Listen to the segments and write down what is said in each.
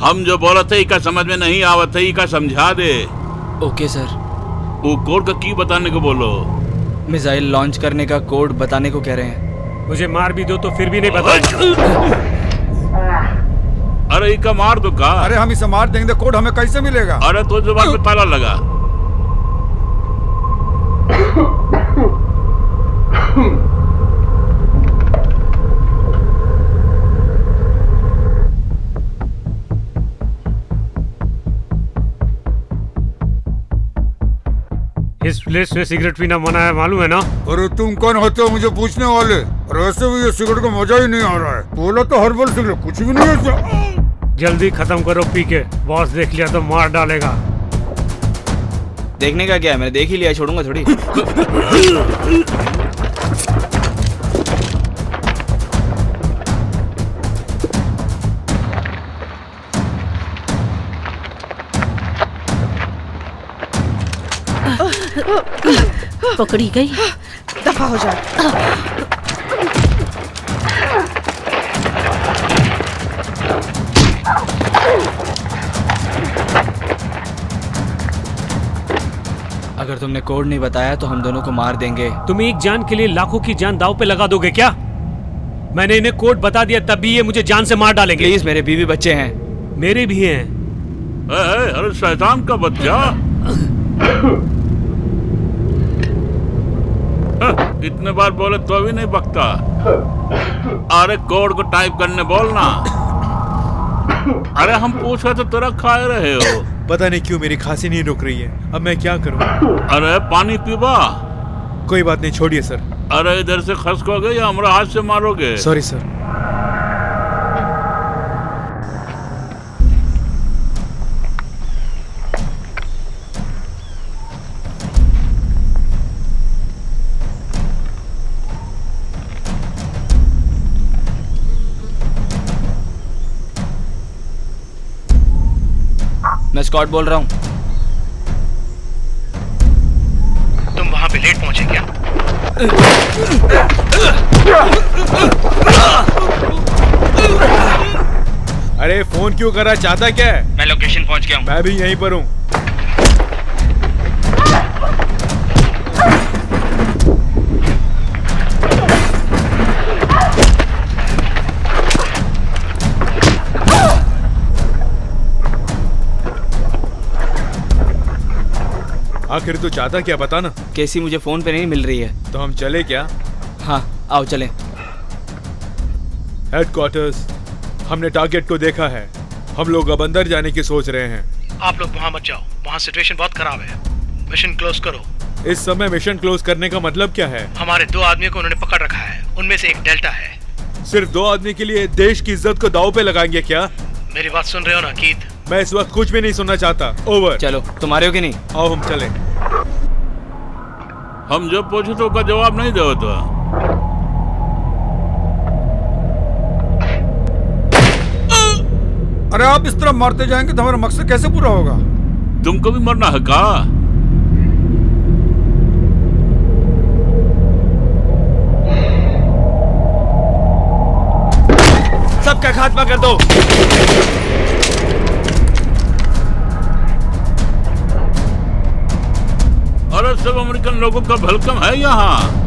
हम जो बोला थे इका समझ में नहीं आवत है, इका समझा दे। Okay sir. वो कोड का की बताने को बोलो। मिसाइल लॉन्च करने का कोड बताने को कह रहे हैं। मुझे मार भी दो तो फिर भी नहीं बताएंगे। अरे इका मार दो का। अरे हम इसे मार देंगे, कोड हमें कैसे मिलेगा? अरे तो जुबान पे ताला लगा। इस प्लेस में सिगरेट पीना मना है, मालूम है ना? अरे तुम कौन होते हो मुझे पूछने वाले? और वैसे भी ये सिगरेट का मजा ही नहीं आ रहा है। बोला तो हर्बल सिगरेट, कुछ भी नहीं है। जल्दी खत्म करो पी के, बॉस देख लिया तो मार डालेगा। देखने का क्या है, मैंने देख ही लिया, छोड़ूंगा थोड़ी। पकड़ी गई। दफा हो जा। अगर तुमने कोड नहीं बताया तो हम दोनों को मार देंगे। तुम एक जान के लिए लाखों की जान दाव पे लगा दोगे क्या? मैंने इन्हें कोड बता दिया तब भी ये मुझे जान से मार डालेंगे। प्लीज, मेरे बीवी बच्चे हैं। मेरे भी हैं। अरे शैतान का बच्चा। इतने बार बोले तो भी नहीं बकता। अरे कोड को टाइप करने बोलना। अरे हम पूछ रहे तो तेरा खाए रहे हो। पता नहीं क्यों मेरी खांसी नहीं रुक रही है, अब मैं क्या करूं? अरे पानी पीबा। कोई बात नहीं, छोड़िए सर। अरे इधर से खसकोगे या हमारा हाथ से मारोगे? Sorry sir. मैं स्कॉट बोल रहा हूँ। तुम वहां पे लेट पहुंचे क्या? अरे फोन क्यों करा, चाहता क्या है? मैं लोकेशन पहुंच गया हूँ। मैं भी यहीं पर हूँ। आखिर तू चाहता क्या, बता ना। केसी मुझे फोन पे नहीं मिल रही है। तो हम चले क्या? हाँ आओ चलें। हेडक्वार्टर्स, हमने टारगेट को देखा है। हम लोग अब अंदर जाने की सोच रहे हैं। आप लोग वहां मत जाओ, वहां सिचुएशन बहुत खराब है। मिशन क्लोज करो। इस समय मिशन क्लोज करने का मतलब क्या है? हमारे 2 आदमियों को उन्होंने पकड़ रखा है, उनमें से एक डेल्टा है। सिर्फ 2 आदमी के लिए देश की इज्जत को दांव पे लगाएंगे क्या? मेरी बात सुन रहे हो ना कीथ? मैं इस वक्त कुछ भी नहीं सुनना चाहता। ओवर। चलो, तुम्हारे हो कि नहीं? आओ हम चलें। हम जब पूछे तो का जवाब नहीं दो तो। अरे आप इस तरह मारते जाएंगे तो हमारा मकसद कैसे पूरा होगा? तुमको भी मरना है का? सबका खात्मा कर दो। अरे सब अमेरिकन लोगों का वेलकम है यहाँ।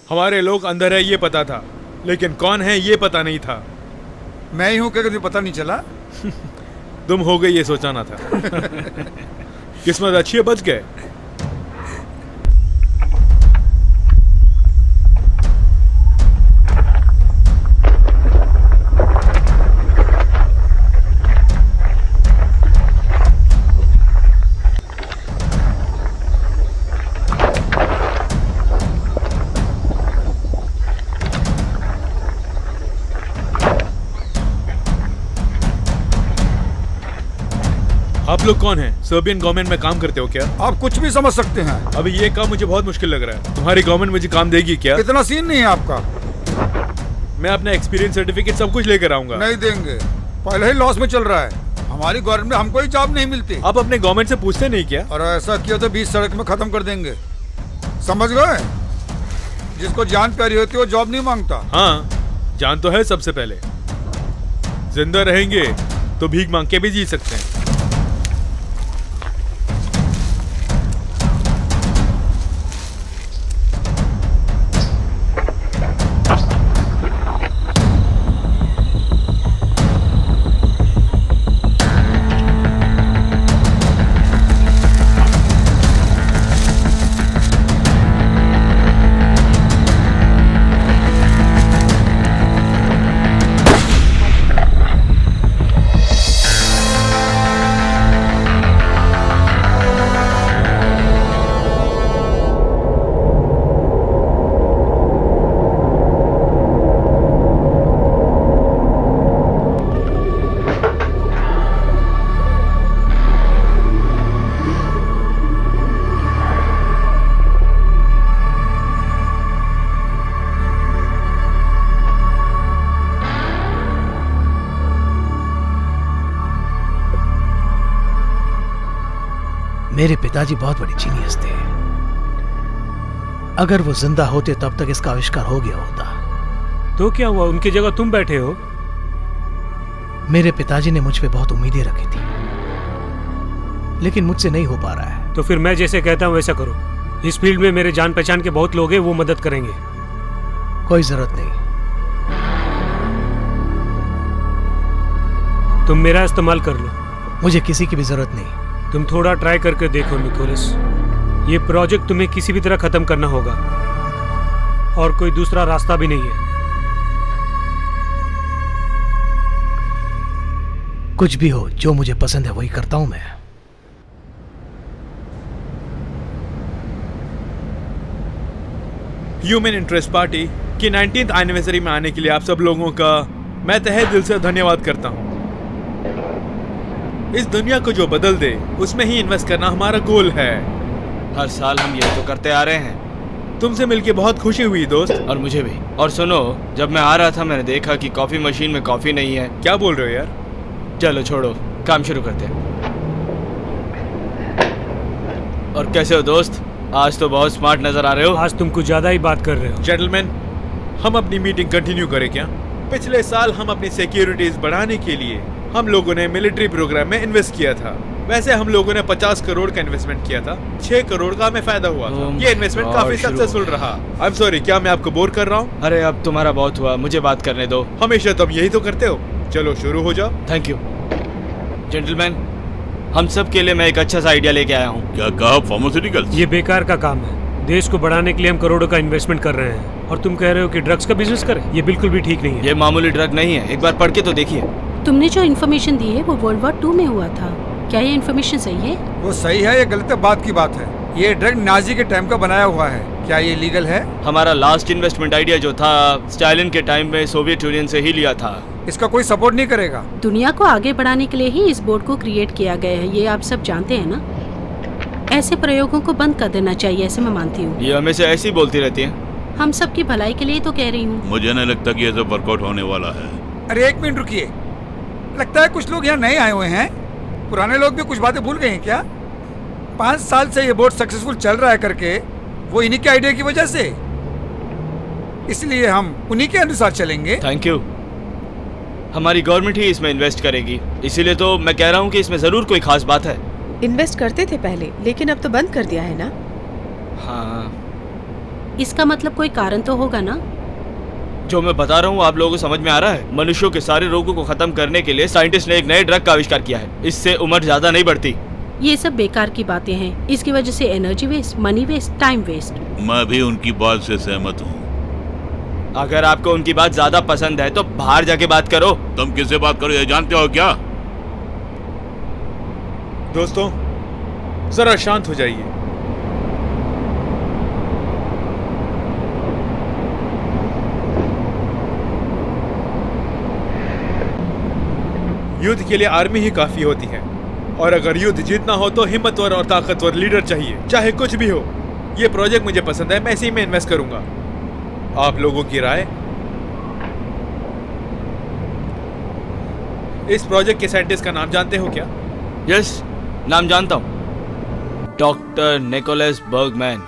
हमारे लोग अंदर है ये पता था, लेकिन कौन है ये पता नहीं था। मैं ही हूँ क्या, कभी पता नहीं चला? तुम हो गए ये सोचाना था। किस्मत अच्छी है, बच गए। आप लोग कौन हैं? सर्बियन गवर्नमेंट में काम करते हो क्या? आप कुछ भी समझ सकते हैं। अभी ये काम मुझे बहुत मुश्किल लग रहा है। तुम्हारी गवर्नमेंट मुझे काम देगी क्या? इतना सीन नहीं है आपका। मैं अपना एक्सपीरियंस सर्टिफिकेट सब कुछ लेकर आऊंगा। नहीं देंगे, पहले ही लॉस में चल रहा है। हमारी गवर्नमेंट में हमको ही जॉब नहीं मिलती। आप अपने गवर्नमेंट से पूछते नहीं क्या? और ऐसा किया तो 20 सड़क में खत्म कर देंगे, समझ गए? जिसको जान प्यारी होती है वो जॉब नहीं मांगता। हाँ, जान तो है सबसे पहले। जिंदा रहेंगे तो भीख मांग के भी जी सकते हैं। मेरे पिताजी बहुत बड़े जीनियस थे। अगर वो जिंदा होते तब तक इसका आविष्कार हो गया होता। तो क्या हुआ, उनकी जगह तुम बैठे हो? मेरे पिताजी ने मुझ पे बहुत उम्मीदें रखी थी, लेकिन मुझसे नहीं हो पा रहा है। तो फिर मैं जैसे कहता हूँ वैसा करो। इस फील्ड में मेरे जान पहचान के बहुत लोग हैं, वो मदद करेंगे। कोई जरूरत नहीं। तुम मेरा इस्तेमाल कर लो। मुझे किसी की भी जरूरत नहीं। तुम थोड़ा ट्राई करके देखो निकोलस। ये प्रोजेक्ट तुम्हें किसी भी तरह खत्म करना होगा और कोई दूसरा रास्ता भी नहीं है। कुछ भी हो, जो मुझे पसंद है वही करता हूं मैं। ह्यूमन इंटरेस्ट पार्टी की 19th एनिवर्सरी में आने के लिए आप सब लोगों का मैं तहे दिल से धन्यवाद करता हूं। इस दुनिया को जो बदल दे उसमें ही इन्वेस्ट करना हमारा गोल है। हर साल हम यही तो करते आ रहे हैं। तुमसे मिलके बहुत खुशी हुई दोस्त। और मुझे भी। और सुनो, जब मैं आ रहा था मैंने देखा कि कॉफी मशीन में कॉफी नहीं है। क्या बोल रहे हो यार? चलो छोड़ो, काम शुरू करते हैं। और कैसे हो दोस्त? आज तो बहुत स्मार्ट नजर आ रहे हो। आज तुम कुछ ज्यादा ही बात कर रहे हो। जेंटलमैन, हम अपनी मीटिंग कंटिन्यू करें क्या? पिछले साल हम अपनी सिक्योरिटीज बढ़ाने के लिए हम लोगों ने मिलिट्री प्रोग्राम में इन्वेस्ट किया था। वैसे हम लोगों ने 50 करोड़ का इन्वेस्टमेंट किया था। 6 करोड़ का हमें फायदा हुआ था। ये इन्वेस्टमेंट काफी सक्सेसफुल रहा। आई एम सॉरी, क्या मैं आपको बोर कर रहा हूँ? अरे अब तुम्हारा बहुत हुआ, मुझे बात करने दो। हमेशा तुम यही तो करते हो। चलो शुरू हो जाओ। Thank you gentleman. हम सब के लिए मैं एक अच्छा सा आइडिया लेके आया हूँ। क्या कहा? फार्मास्यूटिकल्स? ये बेकार का काम है। देश को बढ़ाने के लिए हम करोड़ों का इन्वेस्टमेंट कर रहे हैं और तुम कह रहे हो कि ड्रग्स का बिजनेस करें? ये बिल्कुल भी ठीक नहीं है। ये मामूली ड्रग नहीं है, एक बार पढ़ के तो देखिए। तुमने जो इन्फॉर्मेशन दी है वो वर्ल्ड वॉर 2 में हुआ था। क्या ये इन्फॉर्मेशन सही है? वो सही है, ये गलत बात की बात है। ये ड्रग नाजी के टाइम का बनाया हुआ है। क्या ये लीगल है? हमारा लास्ट इन्वेस्टमेंट आइडिया जो था स्टालिन के टाइम में सोवियत यूनियन से ही लिया था। इसका कोई सपोर्ट नहीं करेगा। दुनिया को आगे बढ़ाने के लिए ही इस बोर्ड को क्रिएट किया गया है, ये आप सब जानते हैं ना। ऐसे प्रयोगों को बंद कर देना चाहिए, ऐसे मैं मानती हूँ। ये हमेशा ऐसी बोलती रहती है। हम सब की भलाई के लिए तो कह रही हूँ। मुझे नहीं लगता कि ये सब वर्कआउट होने वाला है। अरे एक मिनट रुकिए, लगता है कुछ लोग यहाँ नए आए हुए हैं। पुराने लोग भी कुछ बातें भूल गए हैं क्या? 5 साल से ये बोर्ड सक्सेसफुल चल रहा है करके, वो इन्हीं के आइडिया की वजह से। इसलिए हम उन्हीं के अनुसार चलेंगे। Thank you. हमारी गवर्नमेंट ही इसमें इन्वेस्ट करेगी, इसीलिए तो मैं कह रहा हूँ कि इसमें जरूर कोई खास बात है। इन्वेस्ट करते थे पहले, लेकिन अब तो बंद कर दिया है ना। हाँ, इसका मतलब कोई कारण तो होगा ना। जो मैं बता रहा हूँ आप लोगों को समझ में आ रहा है? मनुष्यों के सारे रोगों को खत्म करने के लिए साइंटिस्ट ने एक नए ड्रग का आविष्कार किया है। इससे उम्र ज्यादा नहीं बढ़ती। ये सब बेकार की बातें हैं। इसकी वजह से energy waste, money waste, time waste. मैं भी उनकी बात से सहमत हूँ। अगर आपको उनकी बात ज्यादा पसंद है तो बाहर जाके बात करो। तुम किससे बात करो ये जानते हो क्या? दोस्तों जरा शांत हो जाइए। युद्ध के लिए आर्मी ही काफी होती है। और अगर युद्ध जीतना हो तो हिम्मतवर और ताकतवर लीडर चाहिए, चाहे कुछ भी हो। ये प्रोजेक्ट मुझे पसंद है, मैं इसी में इन्वेस्ट करूंगा। आप लोगों की राय? इस प्रोजेक्ट के साइंटिस्ट का नाम जानते हो क्या? यस, नाम जानता हूँ, doctor Nicholas Bergman.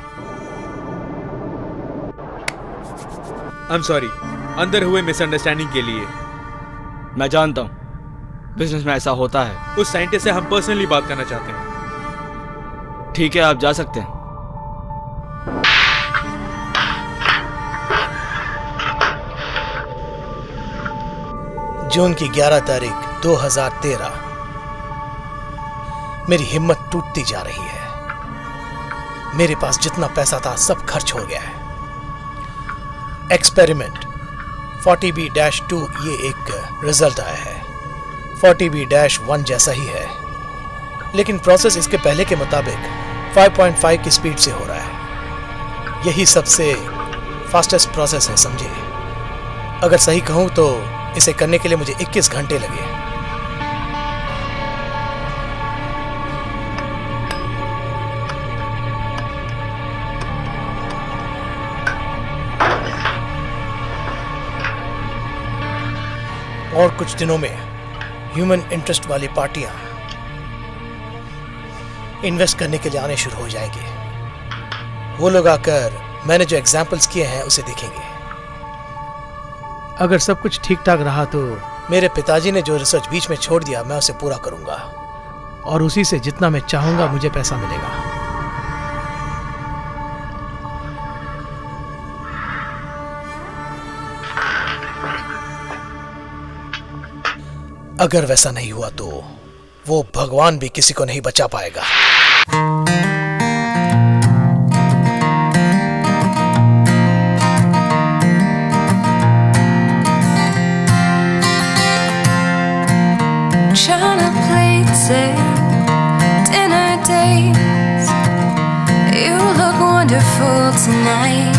I am sorry अंदर हुए मिसअंडरस्टैंडिंग के लिए। मैं जानता हूँ, बिजनेस में ऐसा होता है। उस साइंटिस्ट से हम पर्सनली बात करना चाहते हैं। ठीक है, आप जा सकते हैं। जून की 11 तारीख 2013। मेरी हिम्मत टूटती जा रही है। मेरे पास जितना पैसा था सब खर्च हो गया है। एक्सपेरिमेंट 40B-2 ये एक रिजल्ट आया है। 40B-1 जैसा ही है, लेकिन प्रोसेस इसके पहले के मुताबिक 5.5 की स्पीड से हो रहा है। यही सबसे फास्टेस्ट प्रोसेस है, समझे। अगर सही कहूं तो इसे करने के लिए मुझे 21 घंटे लगे। और कुछ दिनों में ह्यूमन इंटरेस्ट वाली पार्टियां इन्वेस्ट करने के लिए आने शुरू हो जाएंगे। वो लोग आकर मैंने जो एग्जाम्पल्स किए हैं उसे देखेंगे। अगर सब कुछ ठीक ठाक रहा तो मेरे पिताजी ने जो रिसर्च बीच में छोड़ दिया मैं उसे पूरा करूंगा, और उसी से जितना मैं चाहूंगा मुझे पैसा मिलेगा। अगर वैसा नहीं हुआ तो वो भगवान भी किसी को नहीं बचा पाएगा। China plates and dinner dates. You look wonderful tonight.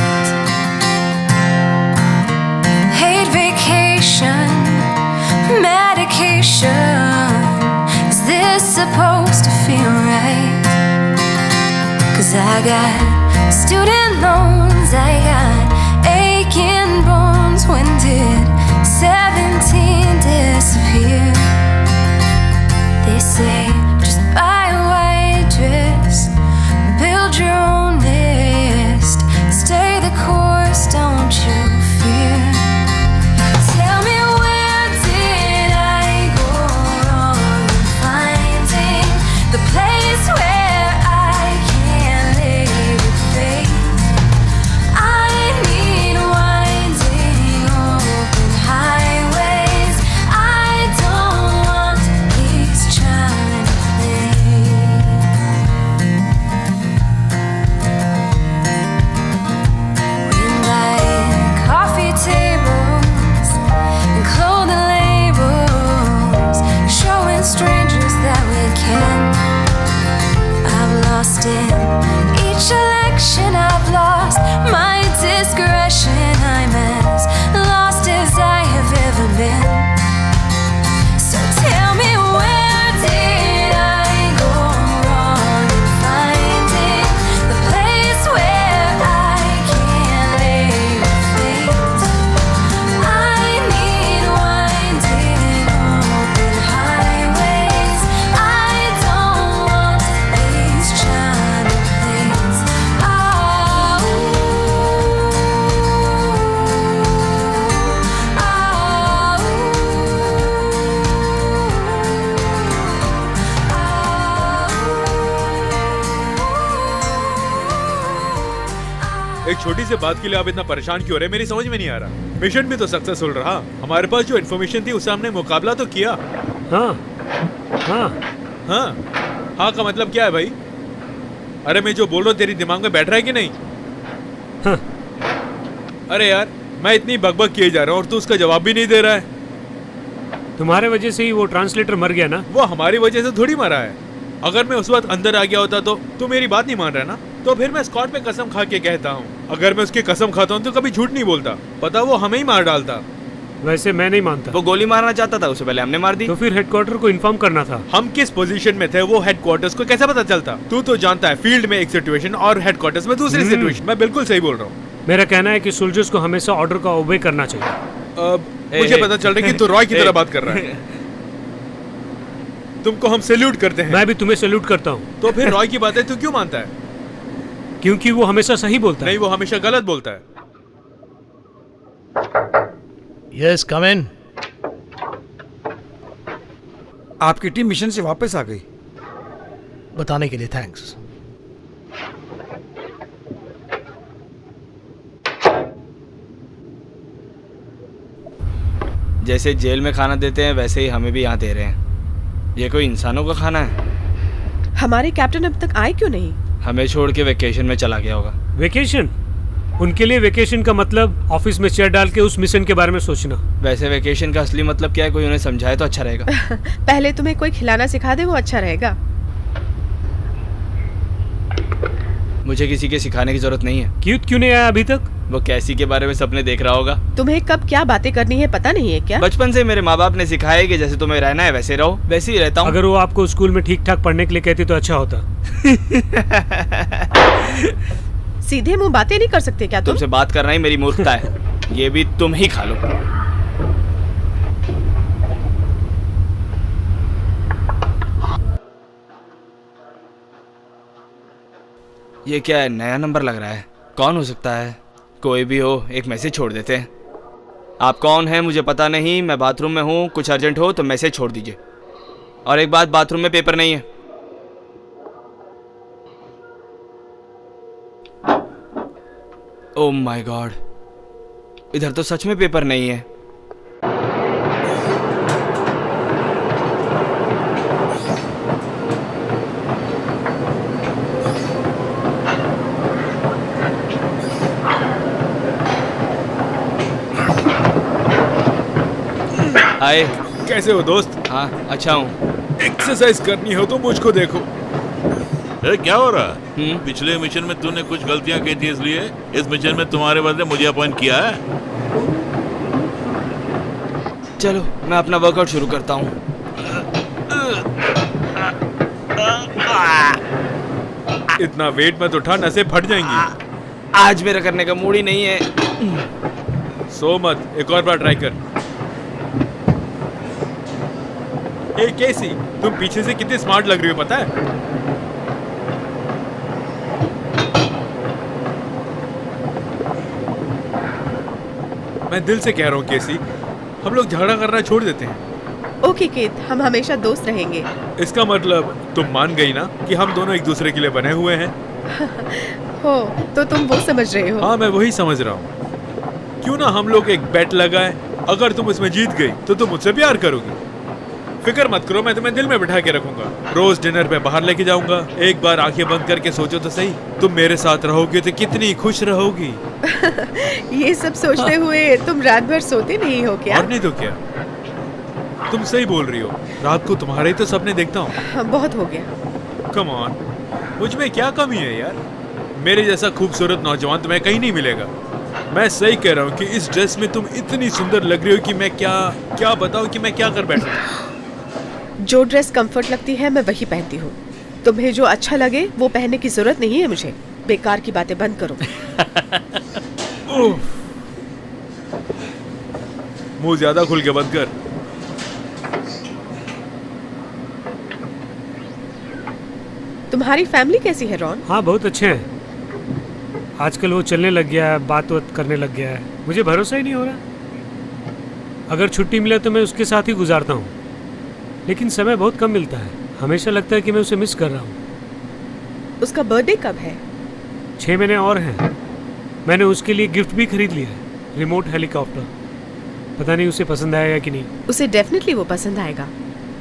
Hate vacation, medication. Is this supposed to feel right? 'Cause I got student loans, I got aching bones. When did 17 disappear? They say just buy a white dress, build your own nest, stay the course, don't you fear. Tell me, where did I go wrong in finding the place where I can lay with faith? I need winding open highways. I don't want these trying to play. We like coffee tables and clothing labels, showing strangers that we can. I've lost in each election, I've lost my discretion. I'm as lost as I have ever been. So tell me, where did I go wrong in finding the place where I can lay with faith? I need winding open highways. I don't want these China plates. एक छोटी सी बात के लिए आप इतना परेशान क्यों हो रहे हैं? मेरी समझ में नहीं आ रहा। मिशन भी तो सक्सेसफुल रहा। हमारे पास जो इन्फॉर्मेशन थी उससे हमने मुकाबला तो किया। हाँ हाँ हाँ हाँ का मतलब क्या है भाई? अरे मैं जो बोल रहा हूँ तेरी दिमाग में बैठ रहा है कि नहीं? हाँ। अरे यार मैं इतनी बकबक किए जा रहा हूँ और तू उसका जवाब भी नहीं दे रहा है। तुम्हारे वजह से ही वो ट्रांसलेटर मर गया ना। वो हमारी वजह से थोड़ी मरा है। अगर मैं उस वक्त अंदर आ गया होता तो तू मेरी बात नहीं मान रहा ना? तो फिर मैं स्कॉट पे कसम खा के कहता हूँ, अगर मैं उसकी कसम खाता हूँ तो कभी झूठ नहीं बोलता। पता वो हमें ही मार डालता। वैसे मैं नहीं मानता। वो गोली मारना चाहता था, उससे पहले हमने मार दी। तो फिर हेडक्वार्टर को इन्फॉर्म करना था। हम किस पोजीशन में थे वो हेडक्वार्टर्स को कैसे पता चलता? तू तो जानता है फील्ड में एक सिचुएशन और हेडक्वार्टर्स में दूसरी सिचुएशन। मैं बिल्कुल सही बोल रहा हूँ। मेरा कहना है कि सोल्जर्स को हमेशा ऑर्डर का ओबे करना चाहिए। अब मुझे पता चल रहा है कि तू रॉय की तरह बात कर रहा है। तुमको हम सैल्यूट करते हैं। मैं भी तुम्हें सैल्यूट करता हूँ। तो फिर रॉय की बातें तू क्यों मानता है? क्योंकि वो हमेशा सही बोलता है। नहीं, वो हमेशा गलत बोलता है। यस, कम इन। आपकी टीम मिशन से वापस आ गई। बताने के लिए थैंक्स। जैसे जेल में खाना देते हैं वैसे ही हमें भी यहाँ दे रहे हैं। ये कोई इंसानों का खाना है? हमारे कैप्टन अब तक आए क्यों नहीं? हमें छोड़ के वेकेशन में चला गया होगा। वेकेशन? उनके लिए वेकेशन का मतलब ऑफिस में चेयर डाल के उस मिशन के बारे में सोचना। वैसे वेकेशन का असली मतलब क्या है, कोई उन्हें समझाए तो अच्छा रहेगा। पहले तुम्हें कोई खिलाना सिखा दे, वो अच्छा रहेगा। मुझे किसी के सिखाने की जरूरत नहीं है। क्यों नहीं आया अभी तक? वो कैसी के बारे में सपने देख रहा होगा। तुम्हें कब क्या बातें करनी है पता नहीं है क्या? बचपन से मेरे माँ बाप ने सिखाया कि जैसे तुम्हें रहना है वैसे रहो, वैसे ही रहता हूँ। अगर वो आपको स्कूल में ठीक ठाक पढ़ने के लिए कहती तो अच्छा होता। सीधे मुंह बातें नहीं कर सकते क्या तुम? तुमसे बात करना ही मेरी मूर्खता है। ये भी तुम ही खा लो। ये क्या है, नया नंबर लग रहा है। कौन हो सकता है? कोई भी हो, एक मैसेज छोड़ देते हैं। आप कौन हैं मुझे पता नहीं, मैं बाथरूम में हूँ, कुछ अर्जेंट हो तो मैसेज छोड़ दीजिए। और एक बात, बाथरूम में पेपर नहीं है। ओह माय गॉड, इधर तो सच में पेपर नहीं है। हाय, कैसे हो दोस्त? हाँ अच्छा हूँ। एक्सरसाइज करनी हो तो मुझको देखो। क्या हो रहा है? पिछले मिशन में तूने कुछ गलतियां की थी, इसलिए इस मिशन में तुम्हारे बदले मुझे अपॉइंट किया है। चलो मैं अपना वर्कआउट शुरू करता हूँ। इतना वेट मत उठा, नसें फट जाएंगी। आज मेरा करने का मूड ही नहीं है। सो मत, एक और बार ट्राई कर। ए केसी, तुम पीछे से कितने स्मार्ट लग रही हो पता है? मैं दिल से कह रहा हूँ केसी, हम लोग झगड़ा करना छोड़ देते हैं। ओके केत, हम हमेशा दोस्त रहेंगे। इसका मतलब तुम मान गई ना कि हम दोनों एक दूसरे के लिए बने हुए हैं? हो तो तुम वो समझ रहे हो? हाँ, मैं वही समझ रहा हूँ। क्यों ना हम लोग एक बेट लगाए, अगर तुम इसमें जीत गई तो तुम मुझसे प्यार करोगी। फिक्र मत करो, मैं तुम्हें दिल में बिठा के रखूंगा। रोज डिनर पे बाहर लेके जाऊंगा। एक बार आंखें बंद करके सोचो तो सही, तुम मेरे साथ रहोगे तो कितनी खुश रहोगी। ये सब सोचते हुए तुम रात भर सोते नहीं हो क्या? और नहीं तो क्या, तुम सही बोल रही हो। रात को तुम्हारे ही तो सपने देखता हूँ। हाँ, बहुत हो गया। कम ऑन, मुझ में क्या कमी है यार? मेरे जैसा खूबसूरत नौजवान तुम्हें कहीं नहीं मिलेगा। मैं सही कह रहा हूँ कि इस ड्रेस में तुम इतनी सुंदर लग रही हो कि मैं क्या बताऊँ कि मैं क्या कर बैठूं। जो ड्रेस कंफर्ट लगती है मैं वही पहनती हूँ। तुम्हें जो अच्छा लगे वो पहनने की जरूरत नहीं है मुझे। बेकार की बातें बंद करो। मुंह ज्यादा खुल के बंद कर। तुम्हारी फैमिली कैसी है रॉन? हाँ बहुत अच्छे हैं। आजकल वो चलने लग गया है, बात करने लग गया है। मुझे भरोसा ही नहीं हो रहा। अगर छुट्टी मिले तो मैं उसके साथ ही गुजारता हूँ, लेकिन समय बहुत कम मिलता है। हमेशा लगता है कि मैं उसे मिस कर रहा हूँ। उसका बर्थडे कब है? 6 महीने और हैं। मैंने उसके लिए गिफ्ट भी खरीद लिया है, रिमोट हेलीकॉप्टर। पता नहीं उसे पसंद आएगा कि नहीं। उसे डेफिनेटली वो पसंद आएगा।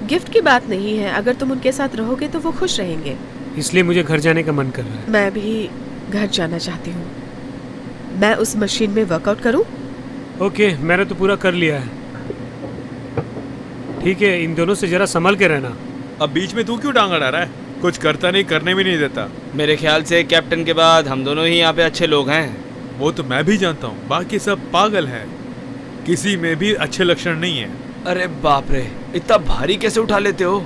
गिफ्ट की बात नहीं है, अगर तुम उनके साथ रहोगे तो वो खुश रहेंगे। इसलिए मुझे घर जाने का मन कर रहा है। मैं भी घर जाना चाहती हूँ। मैं उस मशीन में वर्कआउट करूँ? ओके, मैंने तो पूरा कर लिया है। ठीक है, इन दोनों से जरा संभल के रहना। अब बीच में तू क्यों टांग अड़ा रहा है? कुछ करता नहीं, करने भी नहीं देता। मेरे ख्याल से कैप्टन के बाद हम दोनों ही यहाँ पे अच्छे लोग हैं। वो तो मैं भी जानता हूँ, बाकी सब पागल हैं। किसी में भी अच्छे लक्षण नहीं है। अरे बाप रे, इतना भारी कैसे उठा लेते हो?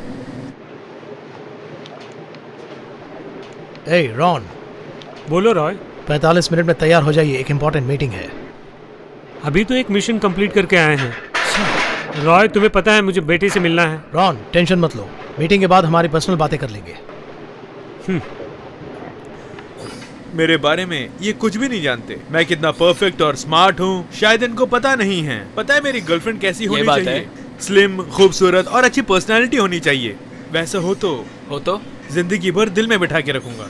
ए रॉन, बोलो रॉय। 45 मिनट में तैयार हो जाइए, एक इम्पोर्टेंट मीटिंग है। अभी तो एक मिशन कंप्लीट करके आए हैं। रॉय, तुम्हें पता है मुझे बेटे से मिलना है। रॉन, टेंशन मत लो, मीटिंग के बाद हमारी पर्सनल बातें कर लेंगे। मेरे बारे में ये कुछ भी नहीं जानते। मैं कितना परफेक्ट और स्मार्ट हूँ शायद इनको पता नहीं है। पता है मेरी गर्लफ्रेंड कैसी होनी चाहिए? स्लिम, खूबसूरत और अच्छी पर्सनालिटी होनी चाहिए। वैसा हो तो जिंदगी भर दिल में बिठा के रखूंगा।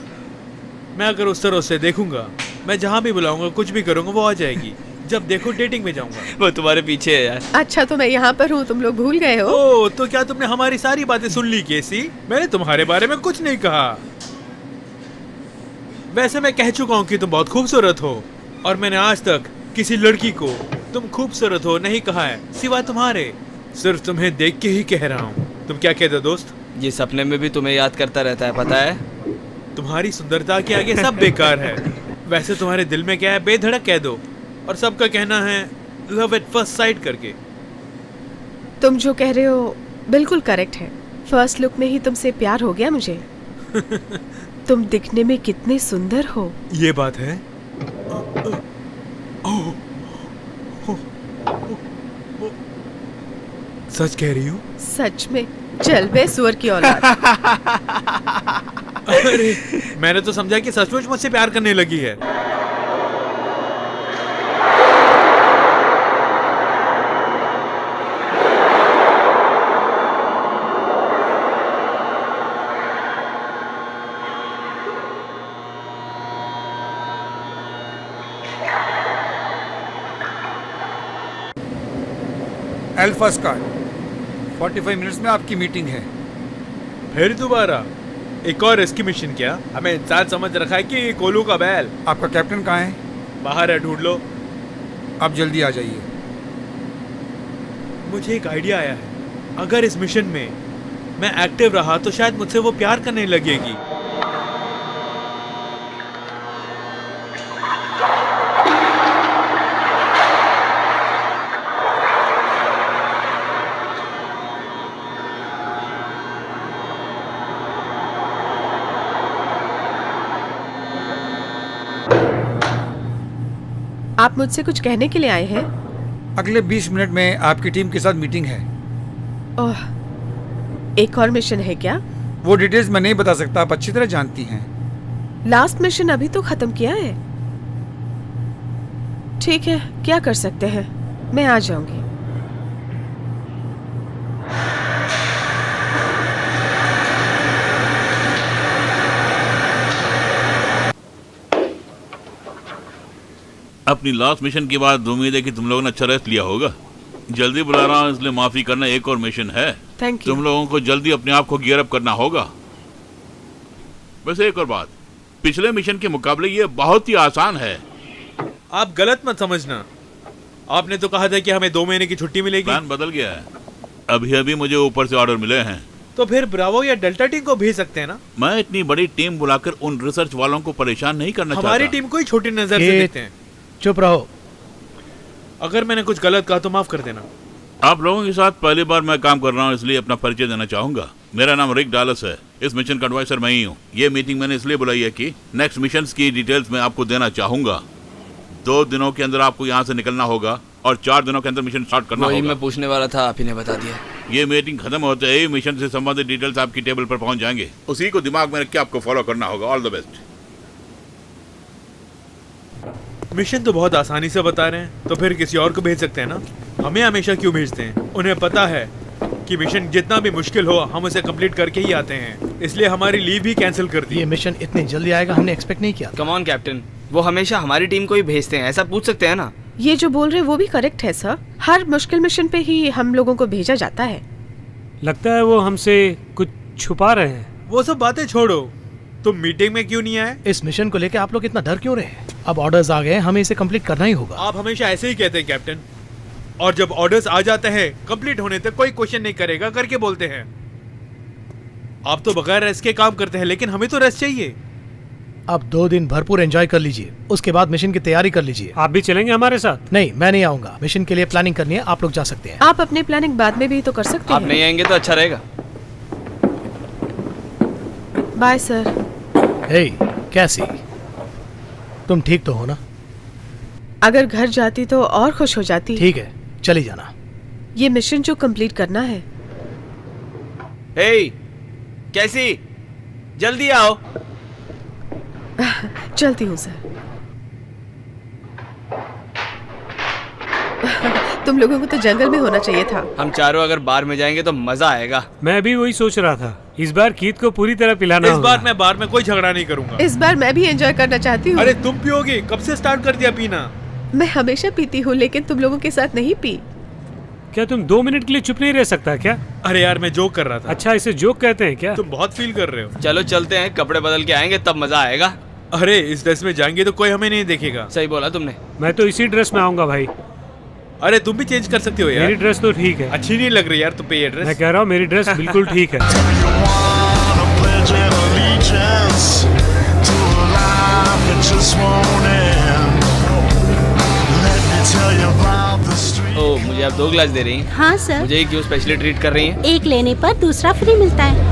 मैं अगर उस तरह से देखूंगा, मैं जहाँ भी बुलाऊंगा, कुछ भी करूंगा, वो आ जाएगी। जब देखो डेटिंग में जाऊंगा। वो तुम्हारे पीछे है यार। अच्छा, तो मैं यहाँ पर हूँ, तुम लोग भूल गए हो? ओ, तो क्या तुमने हमारी सारी बातें सुन ली केसी? मैंने तुम्हारे बारे में कुछ नहीं कहा। वैसे मैं कह चुका हूँ कि तुम बहुत खूबसूरत हो, और मैंने आज तक किसी लड़की को तुम खूबसूरत हो नहीं कहा है, सिवाय तुम्हारे। सिर्फ तुम्हें देख के ही कह रहा हूँ। तुम क्या कहते हो दोस्त? ये सपने में भी तुम्हें याद करता रहता है, पता है? तुम्हारी सुंदरता के आगे सब बेकार है। वैसे तुम्हारे दिल में क्या है, बेधड़क कह दो। और सबका कहना है लव एट फर्स्ट साइट करके। तुम जो कह रहे हो बिल्कुल करेक्ट है। फर्स्ट लुक में ही तुमसे प्यार हो गया मुझे। तुम दिखने में कितने सुंदर हो। ये बात है। सच कह रही हूँ? सच में? चल बे सुअर की औलाद। अरे, मैंने तो समझा कि सचमुच मुझसे प्यार करने लगी है। अल्फा स्क्वाड, 45 मिनट्स में आपकी मीटिंग है। फिर दोबारा एक और रेस्क्यू मिशन? क्या हमें इंसान समझ रखा है कि कोलू का बैल? आपका कैप्टन कहाँ है? बाहर है, ढूंढ लो। आप जल्दी आ जाइए। मुझे एक आइडिया आया है। अगर इस मिशन में मैं एक्टिव रहा तो शायद मुझसे वो प्यार करने लगेगी। आप मुझसे कुछ कहने के लिए आए हैं? अगले 20 मिनट में आपकी टीम के साथ मीटिंग है। ओह, एक और मिशन है क्या? वो डिटेल्स मैं नहीं बता सकता, आप अच्छी तरह जानती हैं। लास्ट मिशन अभी तो खत्म किया है। ठीक है, क्या कर सकते हैं, मैं आ जाऊंगी। अपनी लास्ट मिशन के बाद उम्मीद है कि तुम लोगों ने अच्छा रेस्ट लिया होगा। जल्दी बुला रहा हूँ इसलिए माफी करना, एक और मिशन है। Thank you. तुम लोगों को जल्दी अपने आप को गियर अप करना होगा। वैसे एक और बात, पिछले मिशन के मुकाबले ये बहुत ही आसान है। आप गलत मत समझना। आपने तो कहा था कि हमें 2 महीने की छुट्टी मिलेगी। प्लान बदल गया है। अभी अभी मुझे ऊपर से ऑर्डर मिले हैं। तो फिर ब्रावो या डेल्टा टीम को भेज सकते हैं ना? मैं इतनी बड़ी टीम बुलाकर उन रिसर्च वालों को परेशान नहीं करना चाहता। हमारी टीम को ही छोटी नजर से देखते हैं। चुप रहो। अगर मैंने कुछ गलत कहा तो माफ कर देना। आप लोगों के साथ पहली बार मैं काम कर रहा हूँ, इसलिए अपना परिचय देना चाहूंगा। मेरा नाम रिक डालस है। इस मिशन का एडवाइजर मैं ही हूँ। ये मीटिंग मैंने इसलिए बुलाई है कि नेक्स्ट मिशन की डिटेल्स मैं आपको देना चाहूंगा। 2 दिनों के अंदर आपको यहाँ से निकलना होगा और 4 दिनों के अंदर मिशन स्टार्ट करना होगा। मैं पूछने वाला था, आप ही ने बता दिया। ये मीटिंग खत्म होते ही मिशन से संबंधित डिटेल्स आपकी टेबल पर पहुंच जाएंगे। उसी को दिमाग में रख के आपको फॉलो करना होगा। All the best. मिशन तो बहुत आसानी से बता रहे हैं, तो फिर किसी और को भेज सकते हैं ना। हमें हमेशा क्यों भेजते हैं? उन्हें पता है कि मिशन जितना भी मुश्किल हो हम उसे कंप्लीट करके ही आते हैं, इसलिए हमारी लीव भी कैंसिल कर दी। ये मिशन इतनी जल्दी आएगा हमने एक्सपेक्ट नहीं किया। कम ऑन कैप्टन, वो हमेशा हमारी टीम को ही भेजते हैं, ऐसा पूछ सकते हैं ना? ये जो बोल रहे वो भी करेक्ट है सर। हर मुश्किल मिशन पे ही हम लोगों को भेजा जाता है। लगता है वो हमसे कुछ छुपा रहे हैं। वो सब बातें छोड़ो, तुम मीटिंग में क्यों नहीं आए? इस मिशन को लेकर आप लोग इतना डर क्यों रहे हैं? अब ऑर्डर्स आ गए, हमें इसे कंप्लीट करना ही होगा। आप हमेशा ऐसे ही कहते हैं कैप्टन, और जब ऑर्डर्स आ जाते हैं कंप्लीट होने तक कोई क्वेश्चन नहीं करेगा करके बोलते हैं। आप तो बगैर रेस्ट के काम करते हैं, लेकिन हमें तो रेस्ट चाहिए। अब 2 दिन भरपूर एंजॉय कर लीजिए, उसके बाद मिशन की तैयारी कर लीजिए। आप भी चलेंगे हमारे साथ? नहीं, मैं नहीं आऊंगा। मिशन के लिए प्लानिंग करनी है, आप लोग जा सकते हैं। आप अपनी प्लानिंग बाद में भी तो कर सकते आप हैं। नहीं आएंगे तो अच्छा रहेगा। Bye sir. हे कैसी, तुम ठीक तो हो ना? अगर घर जाती तो और खुश हो जाती। ठीक है, चली जाना। ये मिशन जो कंप्लीट करना है। हे कैसी, जल्दी आओ। चलती हूँ सर। तुम लोगों को तो जंगल में होना चाहिए था। हम चारों अगर बार में जाएंगे तो मजा आएगा। मैं भी वही सोच रहा था, इस बार कीथ को पूरी तरह पिलाना इस होगा। बार मैं बार में कोई झगड़ा नहीं करूंगा। इस बार मैं भी एंजॉय करना चाहती हूँ। अरे तुम पियोगी? कब से स्टार्ट कर दिया पीना? मैं हमेशा पीती हूँ, लेकिन तुम लोगों के साथ नहीं पी। क्या तुम 2 मिनट के लिए चुप नहीं रह सकता क्या? अरे यार मैं जोक कर रहा था। अच्छा, इसे जोक कहते हैं क्या? तुम बहुत फील कर रहे हो। चलो चलते हैं, कपड़े बदल के आएंगे तब मजा आएगा। अरे इस ड्रेस में जाएंगे तो कोई हमें नहीं देखेगा। सही बोला तुमने। मैं तो इसी ड्रेस में आऊंगा भाई। अरे तुम भी चेंज कर सकते हो यार। मेरी ड्रेस तो ठीक है। अच्छी नहीं लग रही यार तुम पे ये ड्रेस। मैं कह रहा हूँ मेरी ड्रेस बिल्कुल ठीक है। ओ, मुझे आप 2 गिलास दे रही हैं? हाँ सर। मुझे ही क्यों स्पेशली ट्रीट कर रही हैं? एक लेने पर दूसरा फ्री मिलता है।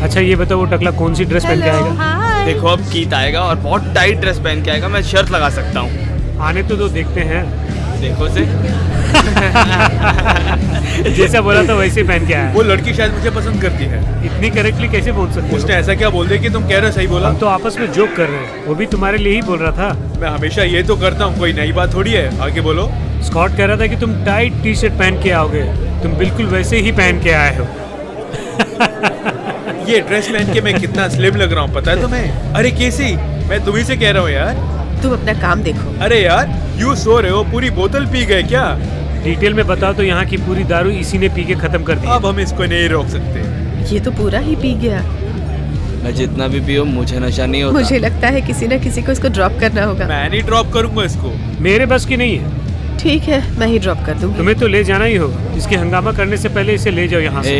अच्छा ये बताओ, वो टकला कौन सी ड्रेस पहन के आएगा? हाय। देखो अब कीथ आएगा और बहुत टाइट ड्रेस पहन के आएगा, मैं शर्त लगा सकता हूँ। आने तो दो, देखते हैं। देखो से। जैसा बोला था वैसे पहन के आया। वो लड़की शायद मुझे पसंद करती है। इतनी करेक्टली कैसे बोल सकते हो? उसने ऐसा क्या बोल दिया कि तुम कह रहे हो सही बोला? हम तो आपस में जोक कर रहे हैं, वो भी तुम्हारे लिए ही बोल रहा था। मैं हमेशा ये तो करता हूँ, कोई नई बात थोड़ी है। आगे बोलो। स्कॉट कह रहा था कि तुम टाइट टी शर्ट पहन के आओगे, तुम बिल्कुल वैसे ही पहन के आए हो। ये ड्रेस पहन के मैं कितना स्लिम लग रहा हूँ पता है तुम्हें? अरे केसी, मैं तुम्ही से कह रहा हूँ यार। तुम अपना काम देखो। अरे यार यूँ सो रहे हो, पूरी बोतल पी गए क्या? डिटेल में बताओ तो यहाँ की पूरी दारू इसी ने पी के खत्म कर दी। अब हम इसको नहीं रोक सकते। ये तो पूरा ही पी गया। मैं जितना भी पियो मुझे नशा नहीं होता। मुझे लगता है किसी न किसी को इसको ड्रॉप करना होगा। मैं नहीं ड्रॉप करूंगा इसको। मेरे बस की नहीं है। ठीक है, मैं ही ड्रॉप कर दूंगी। तुम्हें तो ले जाना ही होगा। इसके हंगामा करने से पहले इसे ले जाओ यहाँ से।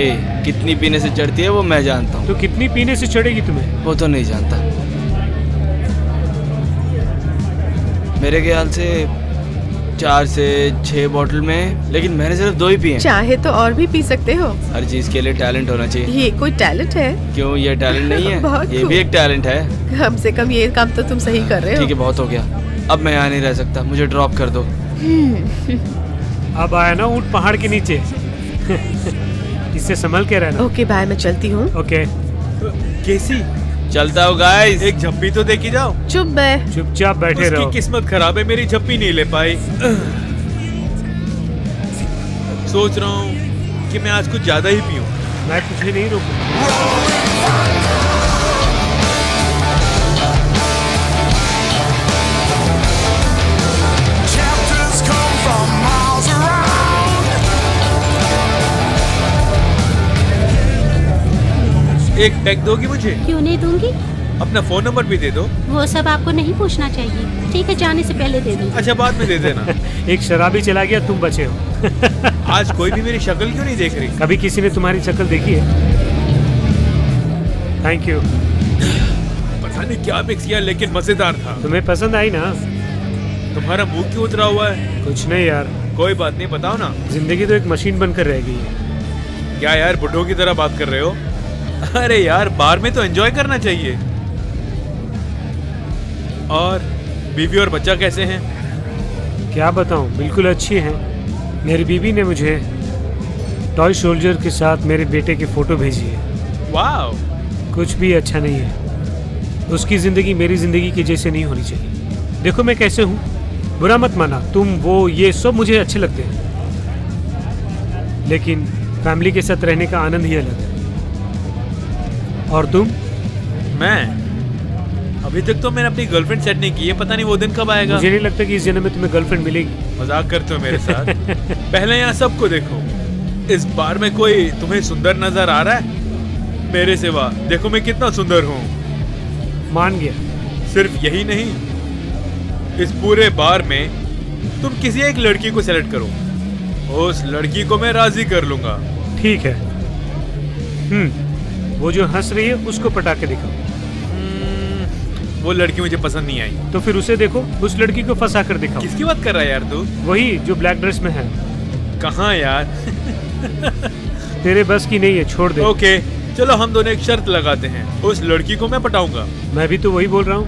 कितनी पीने से चढ़ती है वो मैं जानता हूँ। तो कितनी पीने से चढ़ेगी तुम्हें? वो तो नहीं जानता। मेरे ख्याल से 4 से 6 बोतल में, लेकिन मैंने सिर्फ 2 ही पिए। चाहे तो और भी पी सकते हो। हर चीज के लिए टैलेंट होना चाहिए। ये कोई टैलेंट है? क्यों, ये टैलेंट नहीं है? बहुत ये खूब। भी एक टैलेंट है। कम से कम ये काम तो तुम सही कर रहे हो। ठीक है, बहुत हो गया। अब मैं यहाँ नहीं रह सकता, मुझे ड्रॉप कर दो। अब आया ना ऊँट पहाड़ के नीचे। इससे संभल के रहना। ओके बाय, मैं चलती हूँ। ओके केसी, चलता हूँ गाइस। एक झप्पी तो देखी जाओ। चुप बे। चुपचाप बैठे रहो। उसकी किस्मत खराब है, मेरी झप्पी नहीं ले पाई। सोच रहा हूँ कि मैं आज कुछ ज्यादा ही पीऊं। मैं तुझे नहीं रोकूंगा। एक पैक दोगी मुझे? क्यों नहीं दूंगी? अपना फोन नंबर भी दे दो। वो सब आपको नहीं पूछना चाहिए। ठीक है, जाने से पहले दे दूंगी। अच्छा बाद में दे देना। एक शराबी चला गया, तुम बचे हो। आज कोई भी मेरी शक्ल क्यों नहीं देख रही? कभी किसी ने तुम्हारी शक्ल देखी है? Thank you. पता नहीं क्या मिक्स किया, लेकिन मजेदार था। तुम्हें पसंद आई ना? तुम्हारा मुंह क्यों उतरा हुआ है? कुछ नहीं यार। कोई बात नहीं, बताओ ना। जिंदगी तो एक मशीन बनकर रह गई है। क्या यार बुढ़ों की तरह बात कर रहे हो? अरे यार बार में तो एंजॉय करना चाहिए। और बीवी और बच्चा कैसे हैं? क्या बताऊं, बिल्कुल अच्छी हैं। मेरी बीवी ने मुझे टॉय सोल्जर के साथ मेरे बेटे की फोटो भेजी है। वाओ। कुछ भी अच्छा नहीं है। उसकी जिंदगी मेरी जिंदगी की जैसे नहीं होनी चाहिए। देखो मैं कैसे हूँ, बुरा मत माना। तुम वो ये सब मुझे अच्छे लगते हैं, लेकिन फैमिली के साथ रहने का आनंद ही अलग है। और तुम? मैं अभी तक तो मैंने अपनी गर्लफ्रेंड सेट नहीं की है, पता नहीं वो दिन कब आएगा। मुझे नहीं लगता कि इस जन्म में तुम्हें गर्लफ्रेंड मिलेगी। मजाक करते हो मेरे साथ? पहले यहाँ सबको देखो। इस बार में कोई तुम्हें सुंदर नजर आ रहा है? मेरे सिवा देखो मैं कितना सुंदर हूँ। मान गया। सिर्फ यही नहीं, इस पूरे बार में तुम किसी एक लड़की को सेलेक्ट करो, उस लड़की को मैं राजी कर लूंगा। ठीक है। वो जो हंस रही है उसको पटा के दिखाओ। वो लड़की मुझे पसंद नहीं आई। तो फिर उसे देखो, उस लड़की को फंसा कर दिखाओ। किसकी बात कर रहा है यार तू? वही जो ब्लैक ड्रेस में है। कहाँ यार? तेरे बस की नहीं है, छोड़ दे। ओके चलो हम दोनों एक शर्त लगाते हैं, उस लड़की को मैं पटाऊंगा। मैं भी तो वही बोल रहा हूँ।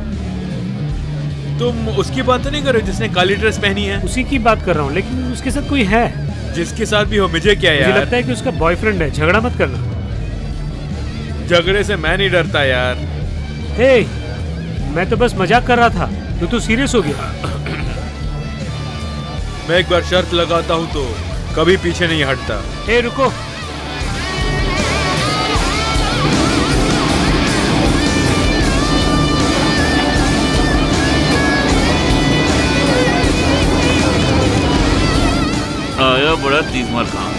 तुम उसकी बात तो नहीं कर रहे हो जिसने काली ड्रेस पहनी है? उसी की बात कर रहा हूँ, लेकिन उसके साथ कोई है। जिसके साथ भी हो मुझे क्या यार? मुझे लगता है कि उसका बॉयफ्रेंड है, झगड़ा मत करना। झगड़े से मैं नहीं डरता यार। हे, मैं तो बस मजाक कर रहा था, तू सीरियस हो गया। मैं एक बार शर्त लगाता हूँ तो कभी पीछे नहीं हटता। हे रुको, आया बड़ा तीसमार खान।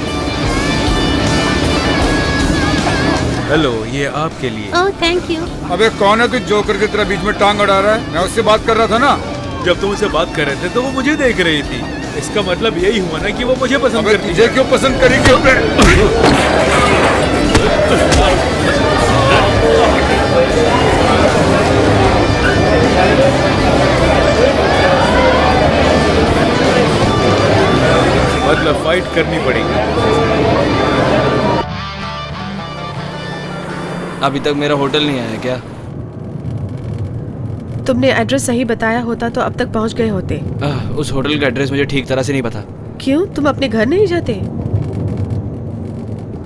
हेलो, ये आपके लिए। Oh thank you. अबे कौन है तू जोकर की तरह बीच में टांग अड़ा रहा है? मैं उससे बात कर रहा था ना। जब तुम उससे बात कर रहे थे तो वो मुझे देख रही थी। इसका मतलब यही हुआ ना कि वो मुझे पसंद करती है। तुझे क्यों पसंद करेगी? मतलब फाइट करनी पड़ेगी। अभी तक मेरा होटल नहीं आया क्या? तुमने एड्रेस सही बताया होता तो अब तक पहुंच गए होते। उस होटल का एड्रेस मुझे ठीक तरह से नहीं पता। क्यों, तुम अपने घर नहीं जाते?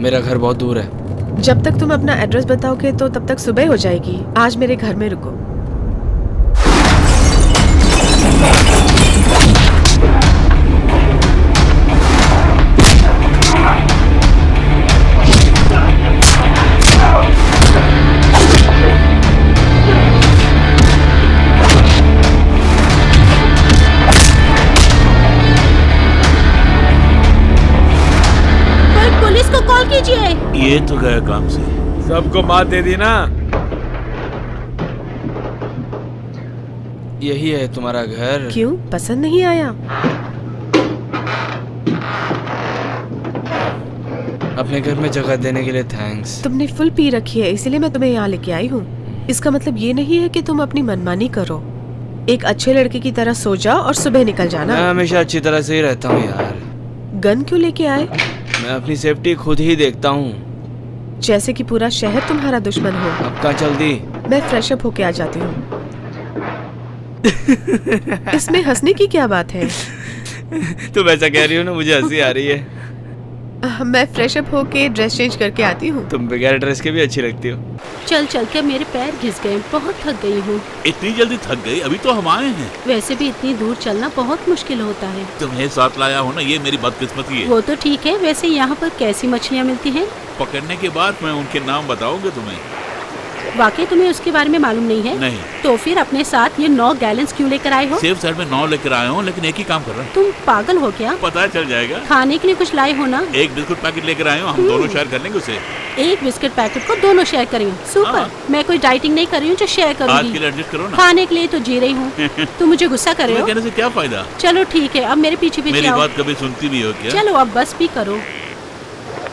मेरा घर बहुत दूर है। जब तक तुम अपना एड्रेस बताओगे तो तब तक सुबह हो जाएगी। आज मेरे घर में रुको। ये तो गया काम से। सबको मात दे दी ना। यही है तुम्हारा घर? क्यों, पसंद नहीं आया? अपने घर में जगह देने के लिए थैंक्स। तुमने फुल पी रखी है, इसीलिए मैं तुम्हें यहाँ लेके आई हूँ। इसका मतलब ये नहीं है कि तुम अपनी मनमानी करो। एक अच्छे लड़के की तरह सो जाओ और सुबह निकल जाना। मैं हमेशा अच्छी तरह से ही रहता हूँ यार। गन क्यों लेके आए? मैं अपनी सेफ्टी खुद ही देखता हूँ। जैसे कि पूरा शहर तुम्हारा दुश्मन हो। अब कहाँ चल दी? मैं फ्रेश अप होके आ जाती हूँ। इसमें हंसने की क्या बात है? तुम ऐसा कह रही हो ना, मुझे हंसी आ रही है। मैं फ्रेश अप होके ड्रेस चेंज करके आती हूँ। तुम बगैर ड्रेस के भी अच्छी लगती हो। चल चल के मेरे पैर घिस गए, बहुत थक गई हूँ। इतनी जल्दी थक गई? अभी तो हम आए हैं। वैसे भी इतनी दूर चलना बहुत मुश्किल होता है। तुम्हें साथ लाया हो ना, ये मेरी बदकिस्मती है। वो तो ठीक है। वैसे यहाँ पर कैसी मछलियाँ मिलती हैं? पकड़ने के बाद मैं उनके नाम बताऊंगा तुम्हें। वाकई तुम्हें उसके बारे में मालूम नहीं है? नहीं। तो फिर अपने साथ ये 9 गैलन्स क्यों लेकर आए हो? सेफ साइड में 9 लेकर आया हूँ, लेकिन एक ही काम कर रहा हूँ। तुम पागल हो क्या? पता चल जाएगा। खाने के लिए कुछ लाए हो ना? एक बिस्कुट पैकेट लेकर आए हूँ, हम दोनों शेयर कर लेंगे उसे। एक बिस्किट पैकेट को दोनों शेयर करेंगे? सुपर। हाँ। मैं कोई डाइटिंग नहीं कर रही हूँ जो शेयर आज के करूँगी। लिए एडजस्ट करो ना। खाने के लिए तो जी रही हूँ। तुम मुझे गुस्सा कर रहे हो? कहने से क्या फायदा? चलो ठीक है, अब मेरे पीछे पीछे मेरी आओ। बात कभी सुनती भी हो क्या? चलो अब बस भी करो।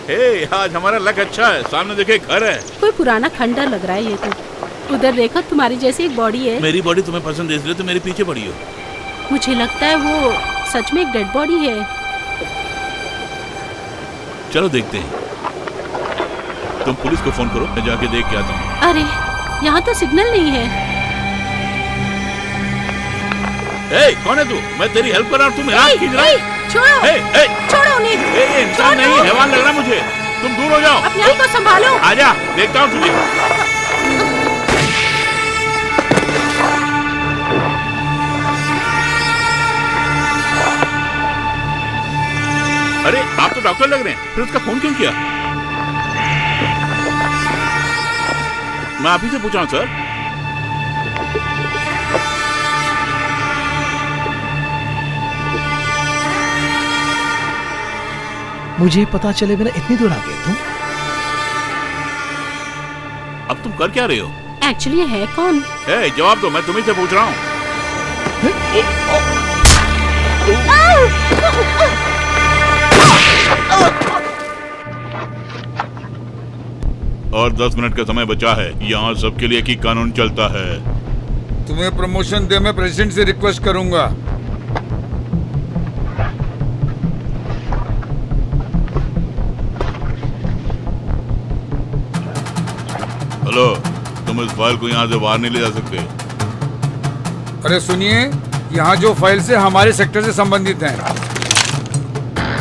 हे, आज हमारा लक अच्छा है, सामने देखे घर है। कोई पुराना खंडर लग रहा है ये तो। उधर देखो, तुम्हारी जैसी एक बॉडी है। मेरी बॉडी तुम्हें पसंद है इसलिए तो मेरे पीछे पड़ी हो। मुझे लगता है वो सच में एक डेड बॉडी है। चलो देखते हैं। तुम पुलिस को फोन करो, मैं जाके देख के आता हूँ। अरे यहाँ तो सिग्नल नहीं है। ए, कौन है तू? मैं तेरी हेल्प कर रहा हूँ, तू मेरा हाथ खींच रहा है। छोड़ो, छोड़ो उन्हें। ये इंसान नहीं, हैवान लग रहा मुझे। तुम दूर हो जाओ। अपने आप को संभालो। आजा, देखता हूँ तुझे। अरे आप तो डॉक्टर लग रहे हैं, फिर उसका फोन क्यों किया? मैं आप ही से पूछा हूँ सर। मुझे पता चले बिना इतनी दूर आ गए तुम? अब तुम कर क्या रहे हो? एक्चुअली ये है कौन? ए, जवाब दो, मैं तुम्ही से पूछ रहा हूँ। और 10 मिनट का समय बचा है। यहाँ सबके लिए एक ही कानून चलता है। तुम्हें प्रमोशन दे, मैं प्रेसिडेंट से रिक्वेस्ट करूंगा। हेलो, तुम इस फाइल को यहाँ से बाहर नहीं ले जा सकते। अरे सुनिए, यहाँ जो फाइल्स है हमारे सेक्टर से संबंधित हैं।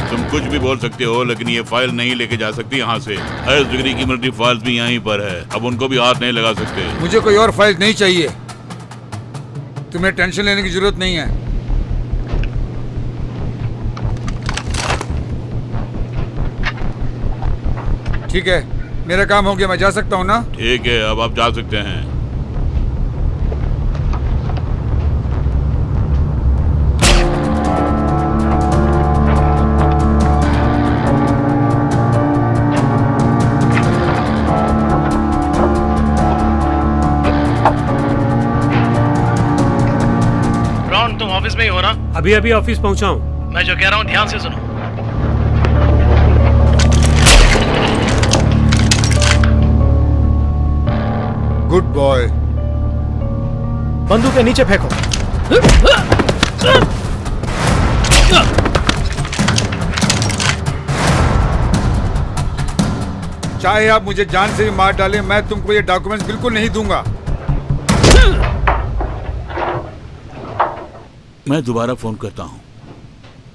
तुम कुछ भी बोल सकते हो, लेकिन ये फाइल नहीं लेके जा सकती यहाँ से। हाईएस्ट डिग्री की मिलिट्री फाइल्स भी यहीं पर है, अब उनको भी हाथ नहीं लगा सकते। मुझे कोई और फाइल नहीं चाहिए। तुम्हें टेंशन लेने की जरूरत नहीं है। ठीक है, मेरा काम हो गया, मैं जा सकता हूँ ना? ठीक है, अब आप जा सकते हैं। ब्राउन, तुम ऑफिस में ही हो ना? अभी अभी ऑफिस पहुंचा हूँ। मैं जो कह रहा हूँ ध्यान से सुनो। Good boy. बंदूक के नीचे फेंको। चाहे आप मुझे जान से भी मार डालें, मैं तुमको ये डॉक्यूमेंट्स बिल्कुल नहीं दूंगा। मैं दोबारा फोन करता हूँ।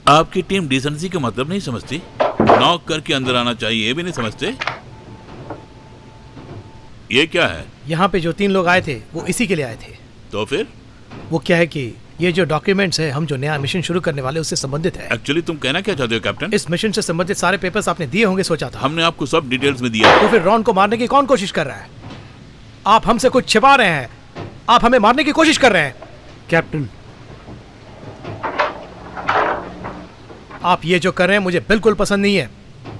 आपकी टीम डिसेंसी का मतलब नहीं समझती। नॉक करके अंदर आना चाहिए, ये भी नहीं समझते। ये क्या है? यहाँ पे जो 3 लोग आए थे वो इसी के लिए आए थे। तो फिर वो क्या है कि ये जो डॉक्यूमेंट्स है, हम जो नया मिशन शुरू करने वाले उससे संबंधित है। एक्चुअली तुम कहना क्या चाहते हो कैप्टन? इस मिशन से संबंधित सारे पेपर्स आपने दिए होंगे, सोचा था। हमने आपको सब डिटेल्स में दिया। तो फिर रॉन को मारने की कौन कोशिश कर रहा है? आप हमसे कुछ छिपा रहे हैं। आप हमें मारने की कोशिश कर रहे हैं। कैप्टन, आप ये जो कर रहे हैं मुझे बिल्कुल पसंद नहीं है।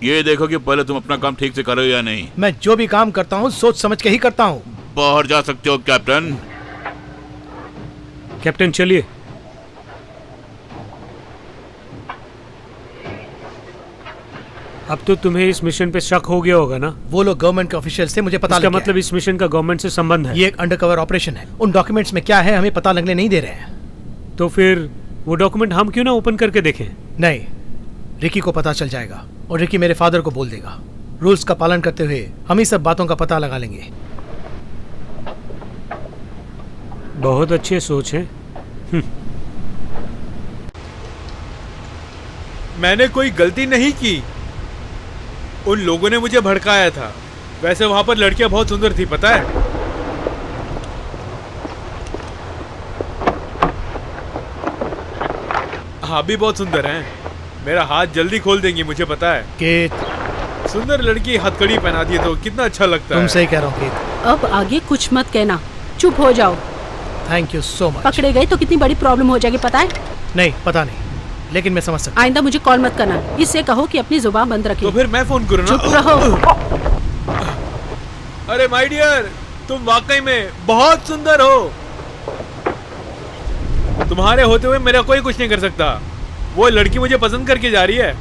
ये देखो कि पहले तुम अपना काम ठीक से करो या नहीं। मैं जो भी काम करता हूँ सोच समझ के ही करता हूँ। बाहर जा सकते हो कैप्टन। कैप्टन चलिए। अब तो तुम्हें इस मिशन पे शक हो गया होगा ना? वो लोग गवर्नमेंट के ऑफिशियल थे, मुझे पता लग इसका गया मतलब इस मिशन का गवर्नमेंट से संबंध है। ये एक अंडरकवर ऑपरेशन है। उन डॉक्यूमेंट्स में क्या है हमें पता लगने नहीं दे रहे हैं। तो फिर वो डॉक्यूमेंट हम क्यों ना ओपन करके देखें? नहीं, रिकी को पता चल जाएगा और रिकी मेरे फादर को बोल देगा। रूल्स का पालन करते हुए हम ही सब बातों का पता लगा लेंगे। बहुत अच्छी सोच है। मैंने कोई गलती नहीं की। उन लोगों ने मुझे भड़काया था। वैसे वहां पर लड़कियां बहुत सुंदर थी, पता है? हाँ भी बहुत सुंदर हैं। मेरा हाथ जल्दी खोल देंगी, मुझे पता है। केत, सुंदर लड़की हथकड़ी पहना दी तो कितना अच्छा लगता है। तुम सही कह रहा हूँ केत। अब आगे कुछ मत कहना, चुप हो जाओ। Thank you so much. पकड़े गए तो कितनी बड़ी प्रॉब्लम हो जाएगी, पता है? नहीं, पता नहीं, लेकिन मैं समझ सकता। आइंदा मुझे कॉल मत करना। इससे कहो कि अपनी जुबान बंद रखे। तो फिर मैं फोन करूँ ना? चुप रहो। अरे माय डियर, तुम वाकई में बहुत सुंदर हो। तुम्हारे होते हुए मेरा कोई कुछ नहीं कर सकता। वो लड़की मुझे पसंद करके जा रही है।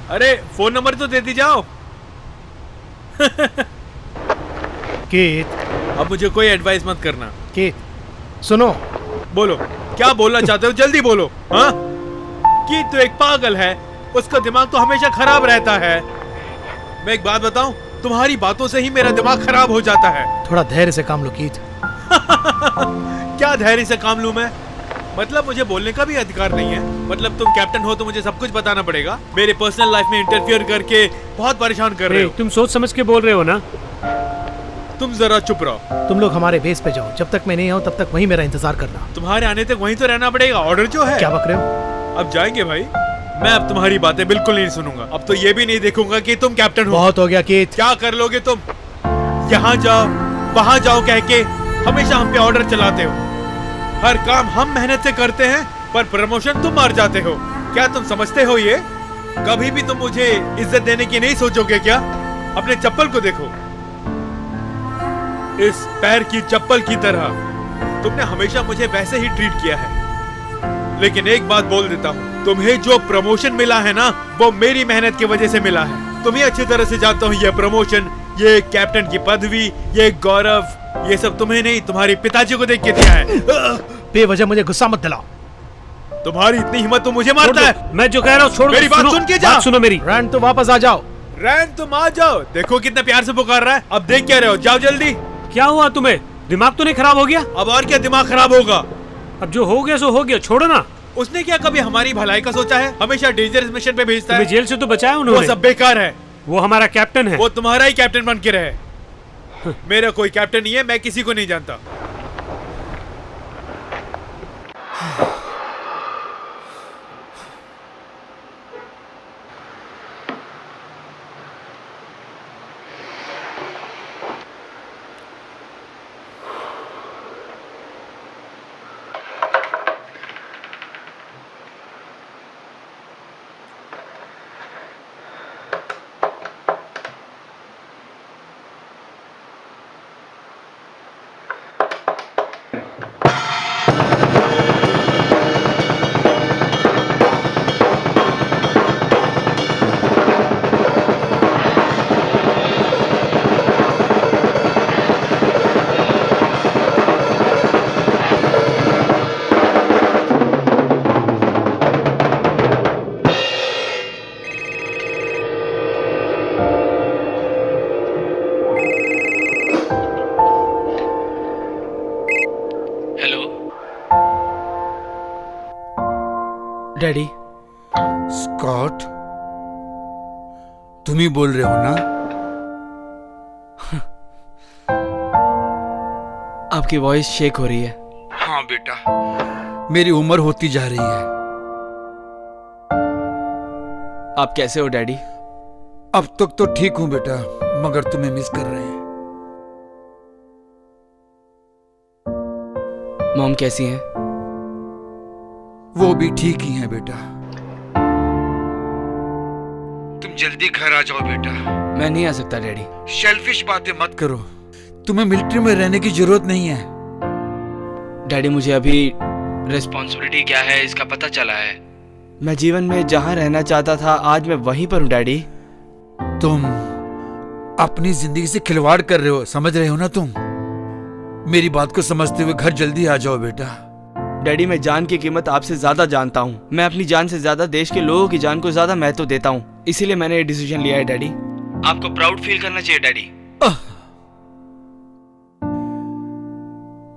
अरे फोन नंबर तो देती जाओ। केत, अब मुझे कोई एडवाइस मत करना। केत, सुनो। बोलो, क्या बोलना चाहते हो? जल्दी बोलो। हाँ, कि तो एक पागल है, उसका दिमाग तो हमेशा खराब रहता है। मैं एक बात बताऊं, तुम्हारी बातों से ही मेरा दिमाग खराब हो जाता है। थोड़ा धैर्य से काम लो कीत। क्या धैर्य से काम लूं मैं? मतलब मुझे बोलने का भी अधिकार नहीं है? मतलब तुम कैप्टन हो तो मुझे सब कुछ बताना पड़ेगा? मेरे पर्सनल लाइफ में इंटरफियर करके बहुत परेशान कर रहे हो। तुम सोच समझ के बोल रहे हो ना? तुम जरा चुप रहो। तुम लोग हमारे बेस पे जाओ, जब तक मैं नहीं आऊं तब तक वहीं मेरा इंतजार करना। तुम्हारे आने तक वहीं तो रहना पड़ेगा। ऑर्डर जो है। क्या बक रहे हो? अब जाएंगे भाई। मैं अब तुम्हारी बातें बिल्कुल नहीं सुनूंगा। अब तो ये भी नहीं देखूंगा कि तुम कैप्टन हो। बहुत हो गया कीत। क्या कर लोगे तुम? यहाँ जाओ वहां जाओ कह के हमेशा हम पे ऑर्डर चलाते हो। हर काम हम मेहनत से करते हैं, पर प्रमोशन तुम मार जाते हो। क्या तुम समझते हो ये? कभी भी तुम मुझे इज्जत देने की नहीं सोचोगे क्या? अपने चप्पल को देखो, इस पैर की चप्पल की तरह तुमने हमेशा मुझे वैसे ही ट्रीट किया है। लेकिन एक बात बोल देता हूँ, तुम्हें जो प्रमोशन मिला है ना, वो मेरी मेहनत की वजह से मिला है। तुम्हें अच्छी तरह से जानता हूँ, यह प्रमोशन ये कैप्टन की पदवी, ये गौरव, ये सब तुम्हें नहीं तुम्हारे पिताजी को देख के दिया है। बेवजह मुझे गुस्सा मत दिलाओ। तुम्हारी इतनी हिम्मत तो मुझे मारता है। मैं जो कह रहा हूँ छोड़, मेरी बात सुन के जा। बात सुनो मेरी। रैन तो वापस आ जाओ। रैन तुम आ जाओ, देखो कितना प्यार से पुकार रहा है। अब देख क्या रहे हो, जाओ जल्दी। क्या हुआ तुम्हें? दिमाग तो नहीं खराब हो गया? अब और क्या दिमाग खराब होगा। अब जो हो गया सो हो गया, छोड़ो ना। उसने क्या कभी हमारी भलाई का सोचा है? हमेशा डेंजरस मिशन पे भेजता है। तुम्हें जेल से तो बचाया वो उन्होंने। सब बेकार है। वो हमारा कैप्टन है। वो तुम्हारा ही कैप्टन बन के रहे। मेरा कोई कैप्टन नहीं है, मैं किसी को नहीं जानता। डैडी। स्कॉट, तुम ही बोल रहे हो ना? आपकी वॉइस शेक हो रही है। हाँ बेटा, मेरी उम्र होती जा रही है। आप कैसे हो डैडी? अब तक तो ठीक हूं बेटा, मगर तुम्हें मिस कर रहे हैं। मॉम कैसी हैं? वो भी ठीक ही हैं बेटा। तुम जल्दी घर आ जाओ बेटा। मैं नहीं आ सकता डैडी। सेल्फिश बातें मत करो, तुम्हें मिलिट्री में रहने की जरूरत नहीं है। डैडी मुझे अभी रिस्पॉन्सिबिलिटी क्या है इसका पता चला है। मैं जीवन में जहां रहना चाहता था आज मैं वहीं पर हूँ डैडी। तुम अपनी जिंदगी से खिलवाड़ कर रहे हो, समझ रहे हो ना तुम? मेरी बात को समझते हुए घर जल्दी आ जाओ बेटा। डैडी मैं जान की कीमत आपसे ज्यादा जानता हूँ। मैं अपनी जान से ज्यादा देश के लोगों की जान को ज्यादा महत्व देता हूँ, इसीलिए मैंने ये डिसीजन लिया है डैडी। आपको प्राउड फील करना चाहिए डैडी।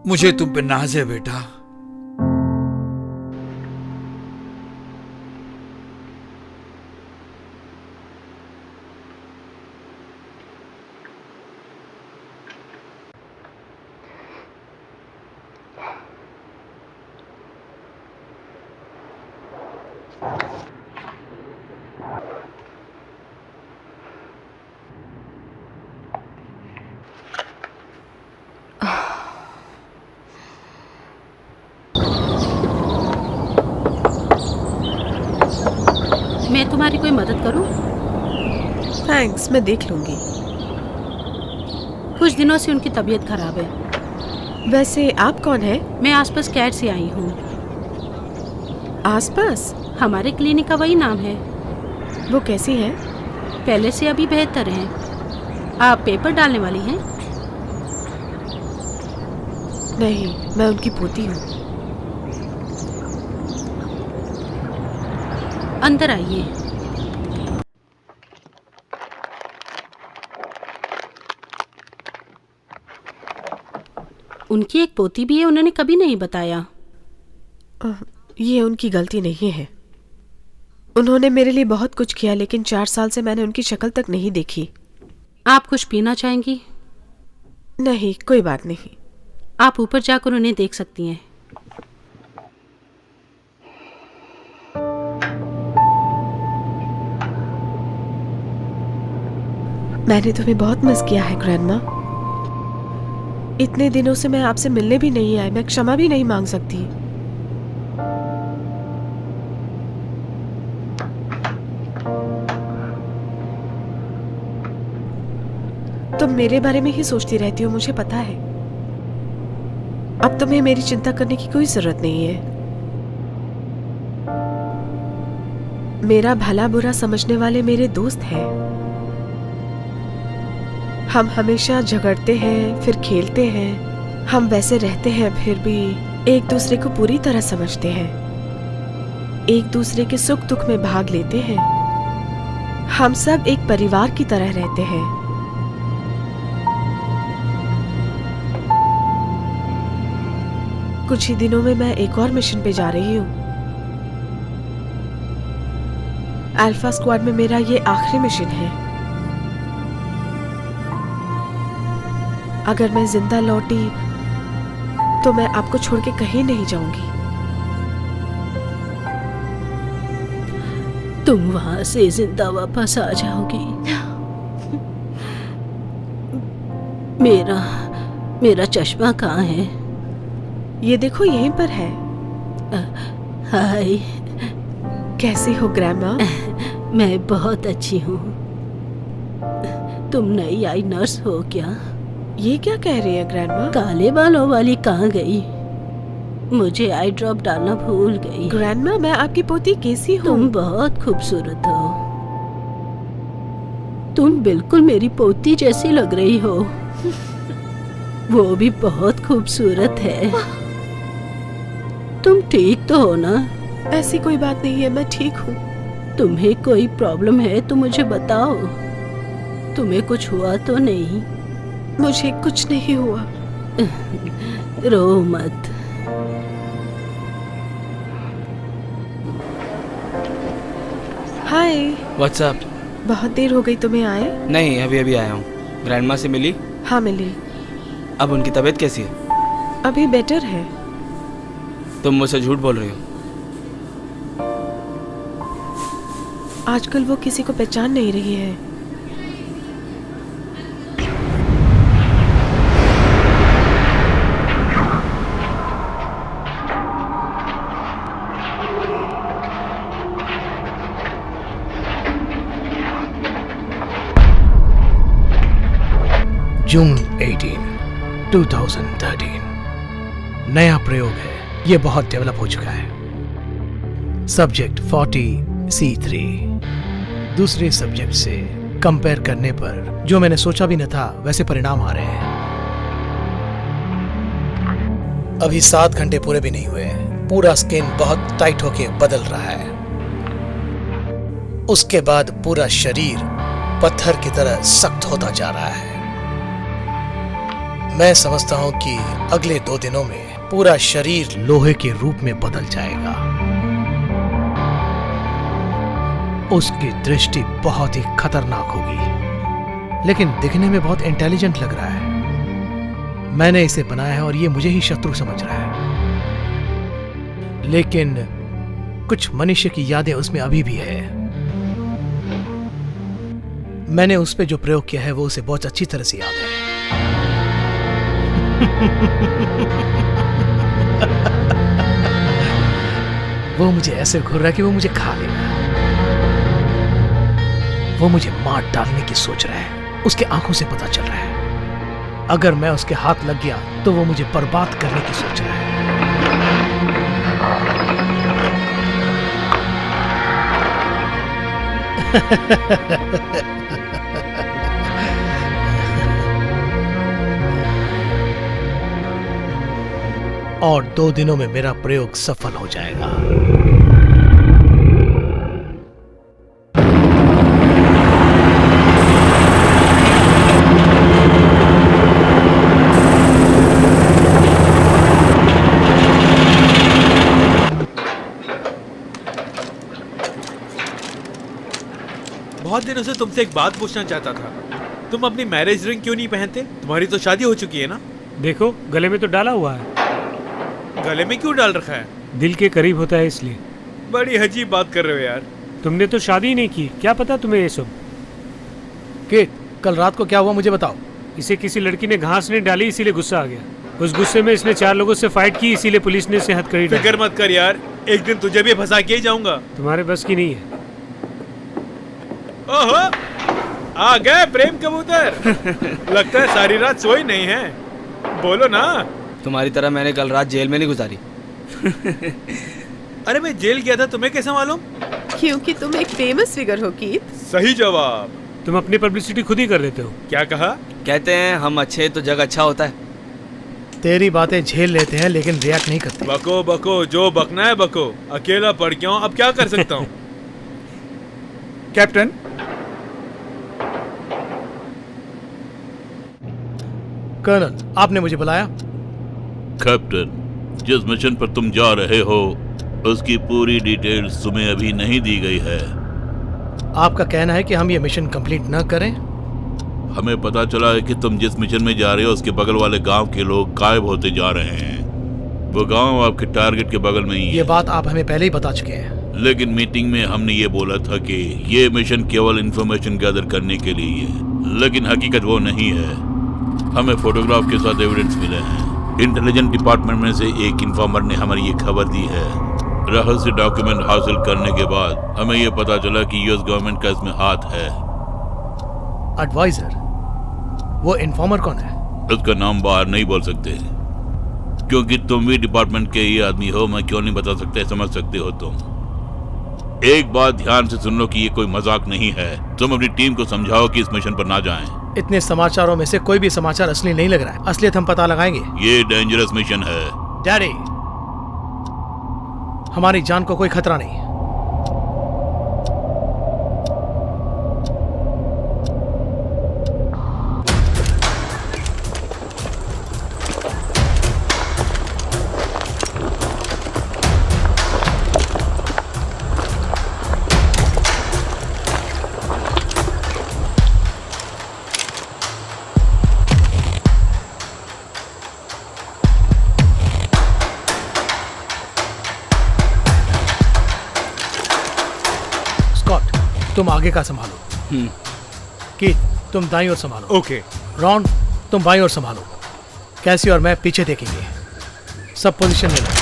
मुझे तुम पे नाज है बेटा। मैं तुम्हारी कोई मदद करूं? थैंक्स, मैं देख लूंगी। कुछ दिनों से उनकी तबीयत खराब है। वैसे आप कौन है? मैं आसपास कैट से आई हूँ। आसपास? हमारे क्लिनिक का वही नाम है। वो कैसी है? पहले से अभी बेहतर है। आप पेपर डालने वाली हैं? नहीं, मैं उनकी पोती हूँ। अंदर आइए। उनकी एक पोती भी है, उन्होंने कभी नहीं बताया। ये उनकी गलती नहीं है। उन्होंने मेरे लिए बहुत कुछ किया, लेकिन 4 साल से मैंने उनकी शक्ल तक नहीं देखी। आप कुछ पीना चाहेंगी? नहीं, कोई बात नहीं। आप ऊपर जाकर उन्हें देख सकती हैं। मैंने तुम्हें बहुत मिस किया है ग्रैंडमा। इतने दिनों से मैं आपसे मिलने भी नहीं आई, मैं क्षमा भी नहीं मांग सकती। तुम मेरे बारे में ही सोचती रहती हो, मुझे पता है। अब तुम्हें मेरी चिंता करने की कोई जरूरत नहीं है। मेरा भला बुरा समझने वाले मेरे दोस्त हैं। हम हमेशा झगड़ते हैं, फिर खेलते हैं। हम वैसे रहते हैं, फिर भी एक दूसरे को पूरी तरह समझते हैं। एक दूसरे के सुख दुख में भाग लेते हैं। हम सब एक परिवार की तरह रहते हैं। कुछ ही दिनों में मैं एक और मिशन पे जा रही हूँ। अल्फा स्क्वाड में मेरा ये आखिरी मिशन है। अगर मैं जिंदा लौटी तो मैं आपको छोड़ के कहीं नहीं जाऊंगी। तुम वहां से जिंदा वापस आ जाओगी। मेरा चश्मा कहाँ है? ये देखो, यहीं पर है। हाय, कैसी हो ग्रैंडमा? मैं बहुत अच्छी हूँ। तुम नई आई नर्स हो क्या? ये क्या कह रही है ग्रैंडमा? काले बालों वाली कहाँ गई? मुझे आई ड्रॉप डालना भूल गई। ग्रैंडमा, मैं आपकी पोती कैसी हूँ? तुम बहुत खूबसूरत हो। तुम बिल्कुल मेरी पोती जैसी लग रही हो। वो भी बहुत खूबसूरत है। तुम ठीक तो हो ना? ऐसी कोई बात नहीं है, मैं ठीक हूँ। तुम्हें कोई प्रॉब्लम है तो मुझे बताओ। तुम्हें कुछ हुआ तो नहीं? मुझे कुछ नहीं हुआ। रो मत। हाय। व्हाट्सअप? बहुत देर हो गई तुम्हें आए? नहीं, अभी आया हूँ। ग्रैंडमा से मिली? हाँ, मिली। अब उनकी तबीयत कैसी है? अभी बेटर है। तुम मुझसे झूठ बोल रही हो। आजकल वो किसी को पहचान नहीं रही है। जून 18, 2013। नया प्रयोग है, ये बहुत डेवलप हो चुका है। सब्जेक्ट 40C3 दूसरे सब्जेक्ट से कंपेयर करने पर जो मैंने सोचा भी न था वैसे परिणाम आ रहे हैं। अभी 7 घंटे पूरे भी नहीं हुए, पूरा स्किन बहुत टाइट होके बदल रहा है। उसके बाद पूरा शरीर पत्थर की तरह सख्त होता जा रहा है। मैं समझता हूं कि अगले 2 दिनों में पूरा शरीर लोहे के रूप में बदल जाएगा। उसकी दृष्टि बहुत ही खतरनाक होगी, लेकिन दिखने में बहुत इंटेलिजेंट लग रहा है। मैंने इसे बनाया है और ये मुझे ही शत्रु समझ रहा है, लेकिन कुछ मनुष्य की यादें उसमें अभी भी है। मैंने उस पे जो प्रयोग किया है वो उसे बहुत अच्छी तरह से याद है। वो मुझे ऐसे घूर रहा है कि वो मुझे खा लेगा। वो मुझे मार डालने की सोच रहा है, उसके आंखों से पता चल रहा है। अगर मैं उसके हाथ लग गया तो वो मुझे बर्बाद करने की सोच रहा है। और 2 दिनों में मेरा प्रयोग सफल हो जाएगा। बहुत दिनों से तुमसे एक बात पूछना चाहता था। तुम अपनी मैरिज रिंग क्यों नहीं पहनते? तुम्हारी तो शादी हो चुकी है ना? देखो, गले में तो डाला हुआ है। गले में क्यों डाल रखा है? दिल के करीब होता है इसलिए। बड़ी अजीब बात कर रहे हो यार। तुमने तो शादी ही नहीं की, क्या पता तुम्हें ये सब। किट, कल रात को क्या हुआ मुझे बताओ। इसे किसी लड़की ने घास नहीं डाली, इसीलिए गुस्सा आ गया। उस गुस्से में इसने 4 लोगों से फाइट की, इसीलिए पुलिस ने इसे हथकड़ी डाली। फिक्र मत कर यार, एक दिन तुझे भी फंसा के ही जाऊंगा। तुम्हारे बस की नहीं है। ओहो, आ गए प्रेम कबूतर। लगता है सारी रात सोई नहीं है। बोलो ना। तुम्हारी तरह मैंने कल रात जेल में नहीं गुजारी। अरे मैं जेल गया था, तुम्हें कैसे मालूम? क्योंकि तुम एक फेमस फिगर हो कीथ। सही जवाब। तुम अपनी पब्लिसिटी खुद ही कर देते हो। क्या कहा? कहते हैं हम अच्छे तो जग अच्छा होता है। तेरी बातें झेल लेते हैं लेकिन रिएक्ट नहीं करते। बको बको, जो बकना है बको। अकेला पड़ गया हूँ, अब क्या कर सकता हूँ। कैप्टन, कर्नल, आपने मुझे बुलाया? कैप्टन, जिस मिशन पर तुम जा रहे हो उसकी पूरी डिटेल्स तुम्हें अभी नहीं दी गई है। आपका कहना है कि हम ये मिशन कंप्लीट न करें? हमें पता चला है कि तुम जिस मिशन में जा रहे हो उसके बगल वाले गांव के लोग गायब होते जा रहे हैं। वो गांव आपके टारगेट के बगल में ही है। ये बात आप हमें पहले ही बता चुके हैं। लेकिन मीटिंग में हमने ये बोला था कि ये मिशन केवल इंफॉर्मेशन गैदर करने के लिए है, लेकिन हकीकत वो नहीं है। हमें फोटोग्राफ के साथ एविडेंस मिले हैं। इंटेलिजेंस डिपार्टमेंट में से एक इन्फॉर्मर ने हमें ये खबर दी है। रहस्य डॉक्यूमेंट हासिल करने के बाद हमें ये पता चला कि यूएस गवर्नमेंट का इसमें हाथ है। एडवाइजर? वो इन्फॉर्मर कौन है? उसका नाम बाहर नहीं बोल सकते क्योंकि तुम भी डिपार्टमेंट के ही आदमी हो। मैं क्यों नहीं बता सकते, समझ सकते हो तुम। एक बात ध्यान से सुन लो कि ये कोई मजाक नहीं है। तुम अपनी टीम को समझाओ कि इस मिशन पर ना जाएं। इतने समाचारों में से कोई भी समाचार असली नहीं लग रहा है। असलियत हम पता लगाएंगे। ये डेंजरस मिशन है। डैडी, हमारी जान को कोई खतरा नहीं। तुम आगे का संभालो। कीथ, तुम दाईं ओर संभालो। ओके। रॉन, तुम बाईं ओर संभालो। कैसी और मैं पीछे देखेंगे। सब पोजीशन में लो।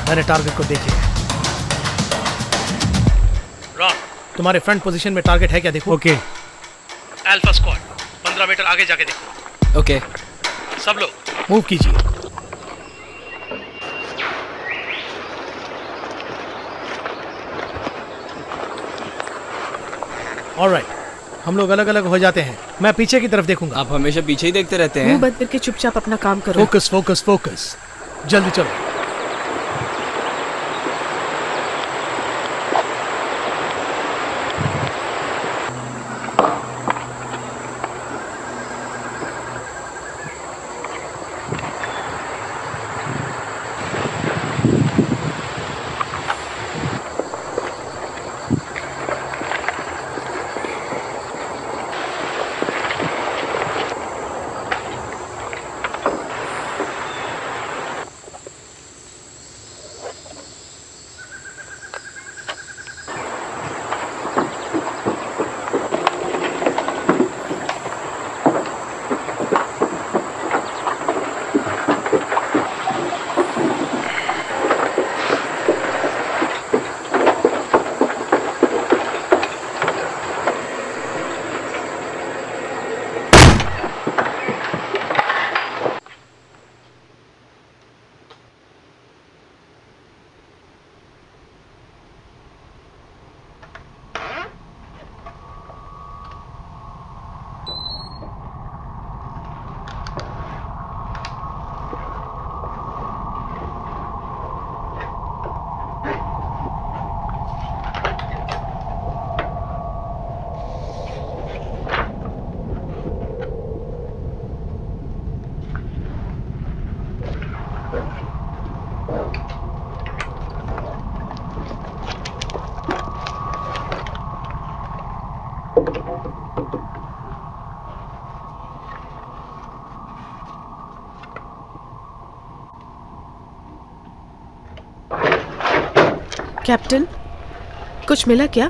मैंने टारगेट को देख लिया। रॉन, तुम्हारे फ्रंट पोजीशन में टारगेट है क्या देखो। ओके। अल्फा स्क्वाड 15 मीटर आगे जाके देखो। ओके। सब लोग मूव कीजिए। ऑलराइट, हम लोग अलग अलग हो जाते हैं। मैं पीछे की तरफ देखूंगा। आप हमेशा पीछे ही देखते रहते हैं। मुंह बंद करके चुपचाप अपना काम करो। फोकस फोकस फोकस, जल्दी चलो। कैप्टन, कुछ मिला क्या?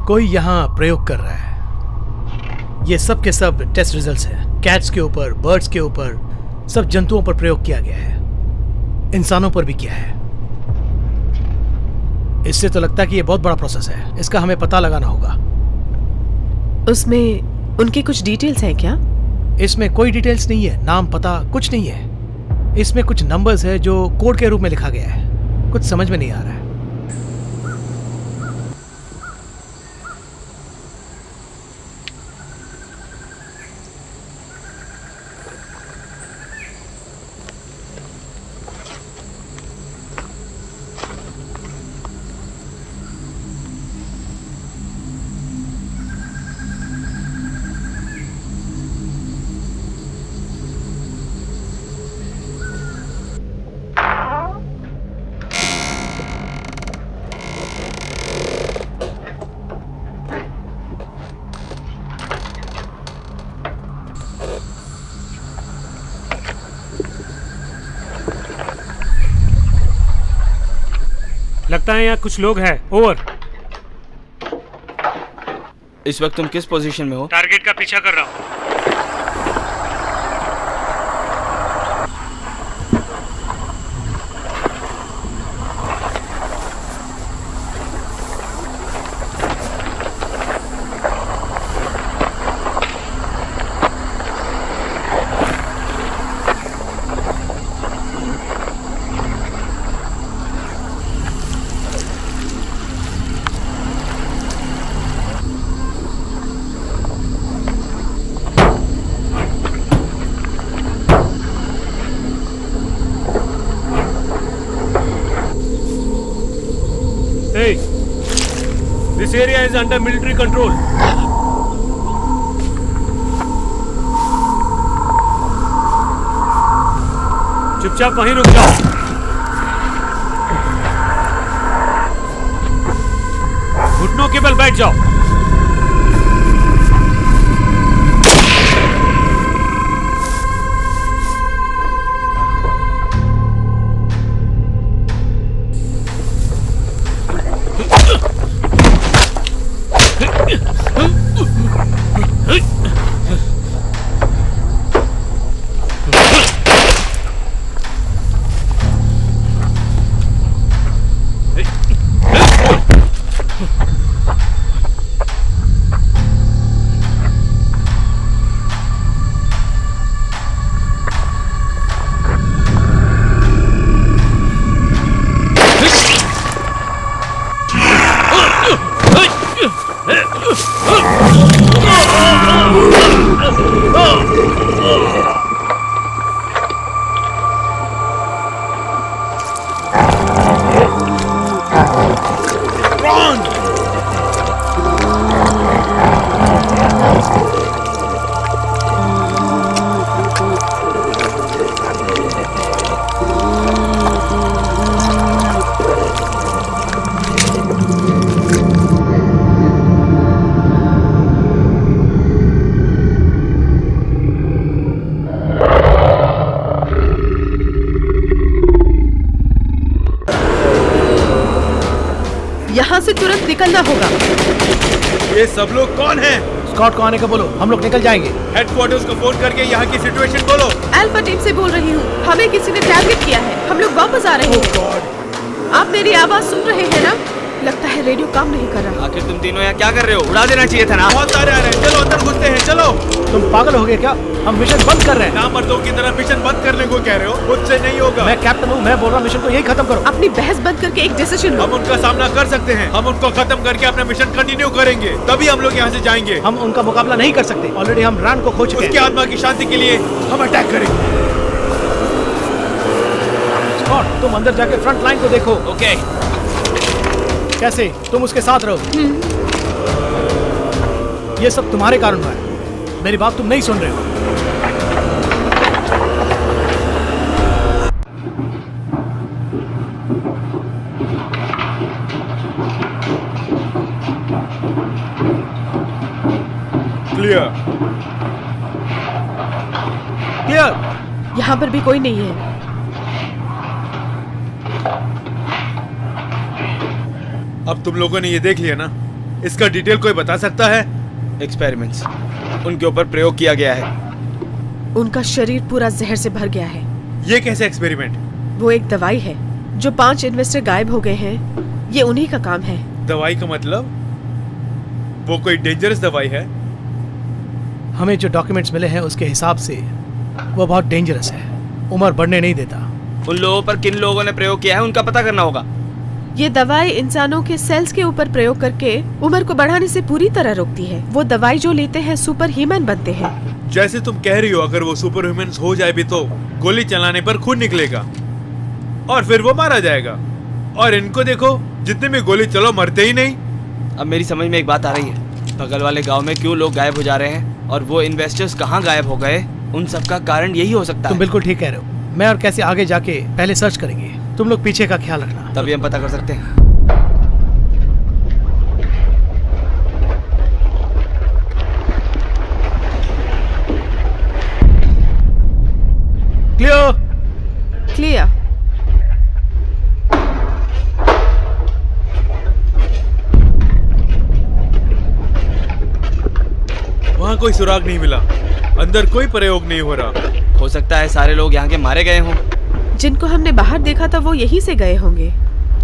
कोई यहाँ प्रयोग कर रहा है। ये सब के सब टेस्ट रिजल्ट्स हैं। कैट्स के ऊपर, बर्ड्स के ऊपर, सब जंतुओं पर प्रयोग किया गया है, इंसानों पर भी किया है। इससे तो लगता है कि ये बहुत बड़ा प्रोसेस है। इसका हमें पता लगाना होगा। उसमें उनकी कुछ डिटेल्स हैं क्या? इसमें कोई डिटेल्स नहीं है, नाम पता कुछ नहीं है। इसमें कुछ नंबर्स है जो कोड के रूप में लिखा गया है। कुछ समझ में नहीं आ रहा है। लगता है यहाँ कुछ लोग हैं। ओवर। इस वक्त तुम किस पोजीशन में हो? टारगेट का पीछा कर रहा हूँ। Hey, this area is under military control. चुपचाप वहीं रुक जाओ। घुटनों के बल बैठ जाओ। यहाँ से तुरंत निकलना होगा। ये सब लोग कौन हैं? स्कॉट को आने का बोलो, हम लोग निकल जाएंगे। हेडक्वार्टर्स को फोन करके यहाँ की सिचुएशन बोलो। अल्फा टीम से बोल रही हूँ, हमें किसी ने टारगेट किया है। हम लोग वापस आ रहे हैं। आप मेरी आवाज सुन रहे हैं ना? लगता है रेडियो काम नहीं कर रहा। आखिर तुम तीनों यहाँ क्या कर रहे हो? उड़ा देना चाहिए था ना। बहुत सारे आ रहे हैं, चलो अंदर घुसते हैं, चलो। तुम पागल हो गए क्या? हम मिशन बंद कर रहे हैं। नामर्दों की तरह मिशन बंद करने को कह रहे हो? मुझसे नहीं होगा। मैं कैप्टन हूँ, मैं बोल रहा हूँ मिशन को यही खत्म करो। अपनी बहस बंद करके एक डिसीजन लो। हम उनका सामना कर सकते हैं, हम उनको खत्म करके अपना मिशन कंटिन्यू करेंगे, तभी हम लोग यहाँ से जाएंगे। हम उनका मुकाबला नहीं कर सकते, ऑलरेडी हम रान को खो चुके हैं। उसकी आत्मा की शांति के लिए हम अटैक करेंगे। स्कॉट, तुम अंदर जाके फ्रंट लाइन को देखो। ओके। कैसे? तुम उसके साथ रहो। ये सब तुम्हारे कारण हुआ है, मेरी बात तुम नहीं सुन रहे हो। क्लियर। क्लियर। यहाँ पर भी कोई नहीं है। अब तुम लोगों ने ये देख लिया ना, इसका डिटेल कोई बता सकता है? एक्सपेरिमेंट्स उनके ऊपर प्रयोग किया गया है। उनका शरीर पूरा जहर से भर गया है। ये कैसे एक्सपेरिमेंट? वो एक दवाई है। जो 5 इन्वेस्टर गायब हो गए हैं, ये उन्हीं का काम है। दवाई का मतलब? वो कोई डेंजरस दवाई है? हमें जो डॉक्यूमेंट्स मिले हैं उसके हिसाब से वो बहुत डेंजरस है, उम्र बढ़ने नहीं देता। उन लोगों पर किन लोगों ने प्रयोग किया है उनका पता करना होगा। ये दवाई इंसानों के सेल्स के ऊपर प्रयोग करके उम्र को बढ़ाने से पूरी तरह रोकती है। वो दवाई जो लेते हैं सुपर ह्यूमन बनते हैं। जैसे तुम कह रही हो, अगर वो सुपर ह्यूमन हो जाए भी तो गोली चलाने पर खून निकलेगा और फिर वो मारा जाएगा। और इनको देखो, जितने भी गोली चलो मरते ही नहीं। अब मेरी समझ में एक बात आ रही है, बगल वाले गांव में क्यों लोग गायब हो जा रहे हैं और वो इन्वेस्टर्स कहाँ गायब हो गए, उन सब का कारण यही हो सकता है। तुम बिल्कुल ठीक कह रहे हो। मैं और कैसे आगे जाके पहले सर्च करेंगे, तुम लोग पीछे का ख्याल रखना। तभी हम पता कर सकते हैं। क्लियर। क्लियर। वहाँ कोई सुराग नहीं मिला, अंदर कोई प्रयोग नहीं हो रहा। हो सकता है सारे लोग यहाँ के मारे गए हों। जिनको हमने बाहर देखा था वो यहीं से गए होंगे।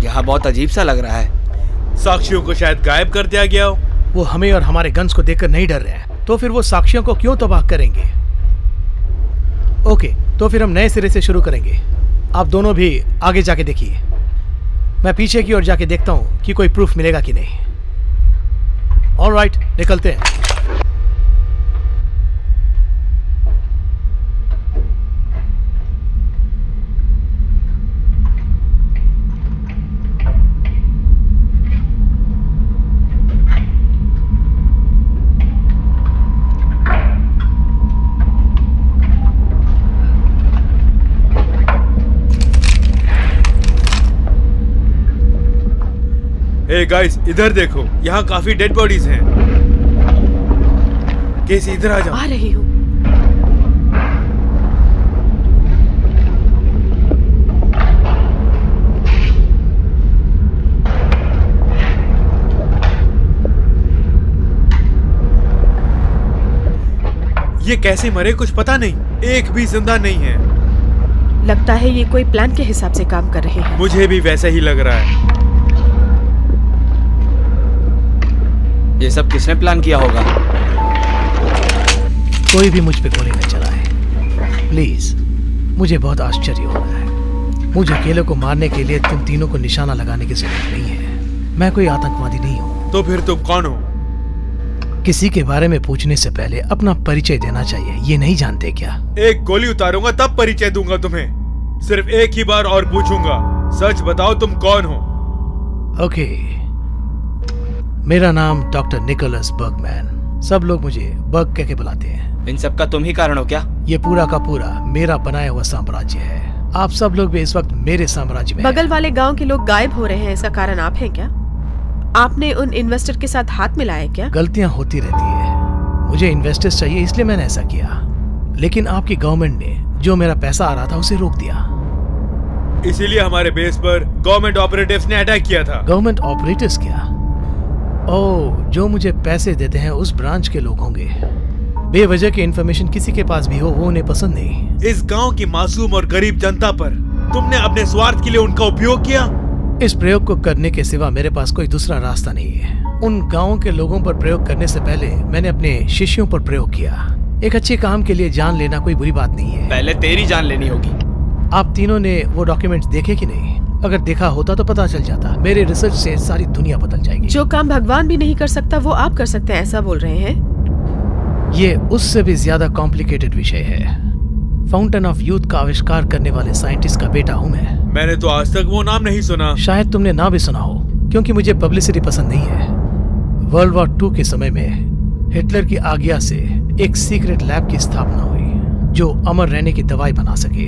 यहाँ बहुत अजीब सा लग रहा है। साक्षियों को शायद गायब कर दिया गया हो। वो हमें और हमारे गन्स को देखकर नहीं डर रहे हैं, तो फिर वो साक्षियों को क्यों तबाह करेंगे? ओके, तो फिर हम नए सिरे से शुरू करेंगे। आप दोनों भी आगे जाके देखिए, मैं पीछे की ओर जाके देखता हूँ कि कोई प्रूफ मिलेगा कि नहीं। ऑलराइट, निकलते हैं। हे गाइस, इधर देखो, यहाँ काफी डेड बॉडीज हैं। केसी इधर आ जाओ। आ रही हूँ। ये कैसे मरे कुछ पता नहीं, एक भी जिंदा नहीं है। लगता है ये कोई प्लान के हिसाब से काम कर रहे हैं। मुझे भी वैसा ही लग रहा है। ये सब किसने प्लान किया होगा? कोई भी मुझ पे गोली न चलाए प्लीज। मुझे बहुत आश्चर्य हो रहा है। मुझे अकेले को मारने के लिए तुम तीनों को निशाना लगाने की जरूरत नहीं है। मैं कोई आतंकवादी नहीं हूँ। तो फिर तुम कौन हो? किसी के बारे में पूछने से पहले अपना परिचय देना चाहिए, ये नहीं जानते क्या? एक गोली उतारूंगा तब परिचय दूंगा तुम्हें। सिर्फ एक ही बार और पूछूंगा, सच बताओ तुम कौन हो? ओके, मेरा नाम डॉक्टर निकोलस बर्गमैन। सब लोग मुझे बर्ग कह के बुलाते हैं। इन सब का तुम ही कारण हो क्या? ये पूरा का पूरा मेरा बनाया हुआ साम्राज्य है। आप सब लोग भी इस वक्त मेरे साम्राज्य में हैं। बगल वाले गांव के लोग गायब हो रहे हैं, इसका कारण आप हैं क्या? आपने उन इन्वेस्टर के साथ हाथ मिलाया क्या? गलतियां होती रहती है। मुझे इन्वेस्टर्स चाहिए इसलिए मैंने ऐसा किया, लेकिन आपकी गवर्नमेंट ने जो मेरा पैसा आ रहा था उसे रोक दिया। इसीलिए हमारे बेस पर गवर्नमेंट ऑपरेटिव्स ने अटैक किया था। गवर्नमेंट ऑपरेटिव्स क्या? ओह, जो मुझे पैसे देते हैं उस ब्रांच के लोग होंगे। बेवजह की इन्फॉर्मेशन किसी के पास भी हो वो उन्हें पसंद नहीं। इस गांव की मासूम और गरीब जनता पर तुमने अपने स्वार्थ के लिए उनका उपयोग किया। इस प्रयोग को करने के सिवा मेरे पास कोई दूसरा रास्ता नहीं है। उन गांवों के लोगों पर प्रयोग करने से पहले मैंने अपने शिष्यों पर प्रयोग किया। एक अच्छे काम के लिए जान लेना कोई बुरी बात नहीं है। पहले तेरी जान लेनी होगी। आप तीनों ने वो डॉक्यूमेंट्स देखे कि नहीं? अगर देखा होता तो पता चल जाता। मेरे रिसर्च से सारी दुनिया बदल जाएगी। जो काम भगवान भी नहीं कर सकता वो आप कर सकते हैं, ऐसा बोल रहे हैं? ये उससे भी ज्यादा कॉम्प्लिकेटेड विषय है। फाउंटेन ऑफ यूथ का आविष्कार करने वाले साइंटिस्ट का बेटा हूँ मैं। मैंने तो आज तक वो नाम नहीं सुना। शायद तुमने ना भी सुना हो, क्योंकि मुझे पब्लिसिटी पसंद नहीं है। वर्ल्ड वॉर 2 के समय में हिटलर की आज्ञा से एक सीक्रेट लैब की स्थापना हुई जो अमर रहने की दवाई बना सके।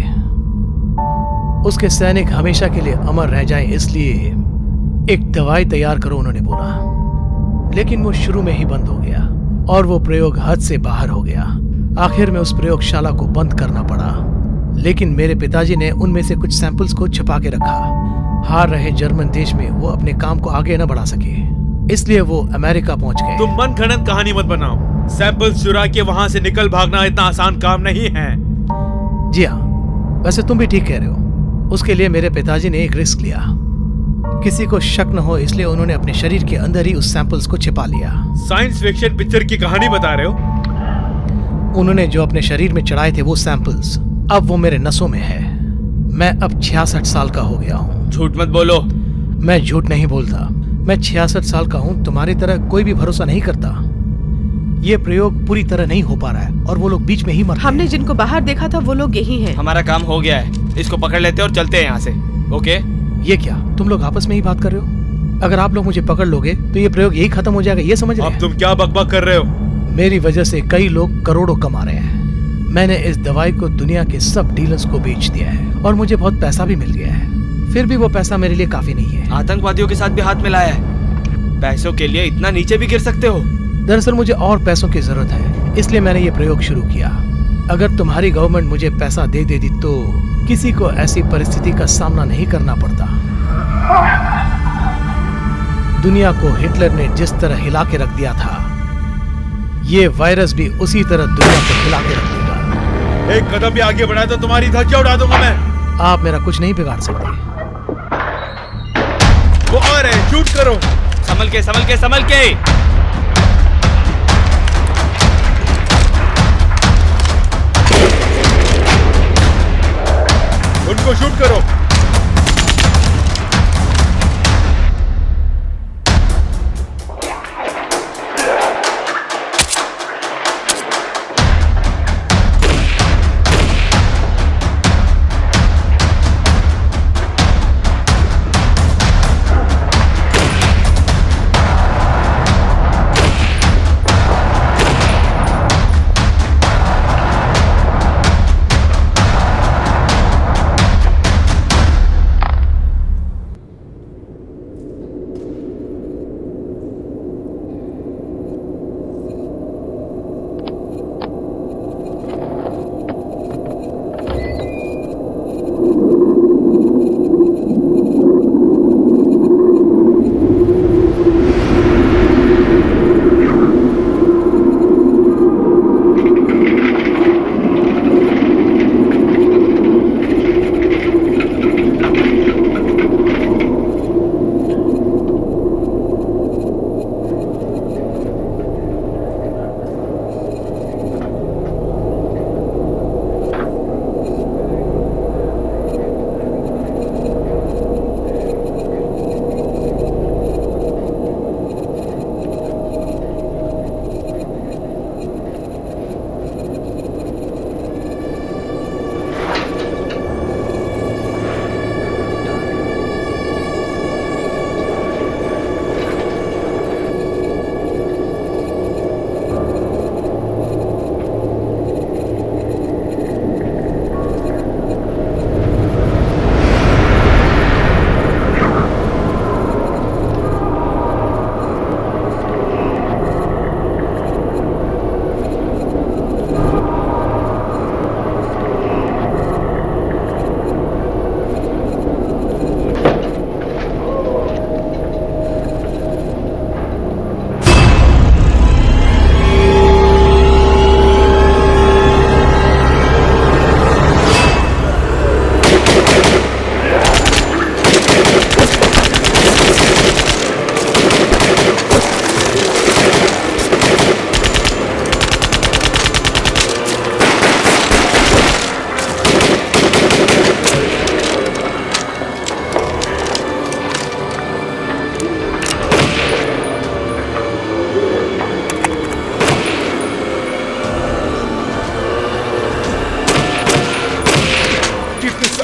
उसके सैनिक हमेशा के लिए अमर रह जाएं, इसलिए एक दवाई तैयार करो, उन्होंने बोला। लेकिन वो शुरू में ही बंद हो गया और वो प्रयोग हद से बाहर हो गया। आखिर में उस प्रयोगशाला को बंद करना पड़ा। लेकिन मेरे पिताजी ने उनमें से कुछ सैंपल्स को छिपा के रखा। हार रहे जर्मन देश में वो अपने काम को आगे न बढ़ा सके, इसलिए वो अमेरिका पहुंच गए। तुम मन घड़ंत कहानी मत बनाओ। सैंपल्स चुरा के वहां से निकल भागना इतना आसान काम नहीं है। जी हाँ, वैसे तुम भी ठीक कह रहे हो। उसके लिए मेरे पिताजी ने एक रिस्क लिया। किसी को शक न हो इसलिए उन्होंने अपने शरीर के अंदर ही उस सैंपल्स को छिपा लिया। साइंस फिक्शन पिक्चर की कहानी बता रहे हो? उन्होंने जो अपने शरीर में चढ़ाए थे वो सैंपल्स अब वो मेरे नसों में है। मैं अब 66 साल का हो गया हूँ। झूठ मत बोलो। मैं झूठ नहीं बोलता। मैं 66 साल का हूँ। तुम्हारी तरह कोई भी भरोसा नहीं करता। ये प्रयोग पूरी तरह नहीं हो पा रहा है और वो लोग बीच में ही मर गए। हमने जिनको बाहर देखा था वो लोग यही हैं। हमारा काम हो गया है, इसको पकड़ लेते और चलते हैं यहाँ से। ओके? ये क्या, तुम लोग आपस में ही बात कर रहे हो? अगर आप लोग मुझे पकड़ लोगे तो ये प्रयोग यही खत्म हो जाएगा, ये समझ रहे हैं? अब तुम क्या बकबक कर रहे हो? मेरी वजह से कई लोग करोड़ों कमा रहे हैं। मैंने इस दवाई को दुनिया के सब डीलर्स को बेच दिया है और मुझे बहुत पैसा भी मिल गया है। फिर भी वो पैसा मेरे लिए काफी नहीं है। आतंकवादियों के साथ भी हाथ मिलाया है। पैसों के लिए इतना नीचे भी गिर सकते हो? दरअसल मुझे और पैसों की जरूरत है, इसलिए मैंने ये प्रयोग शुरू किया। अगर तुम्हारी गवर्नमेंट मुझे पैसा दे देती तो किसी को ऐसी परिस्थिति का सामना नहीं करना पड़ता। दुनिया को हिटलर ने जिस तरह हिला के रख दिया था, ये वायरस भी उसी तरह दुनिया को हिला के रख देगा। एक कदम भी आगे बढ़ाया तो तुम्हारी धज्जियां उड़ा दूंगा मैं। आप मेरा कुछ नहीं बिगाड़ सकते। वो आ रहे हैं, शूट करो। संभल के, संभल के, संभल के। उनको शूट करो।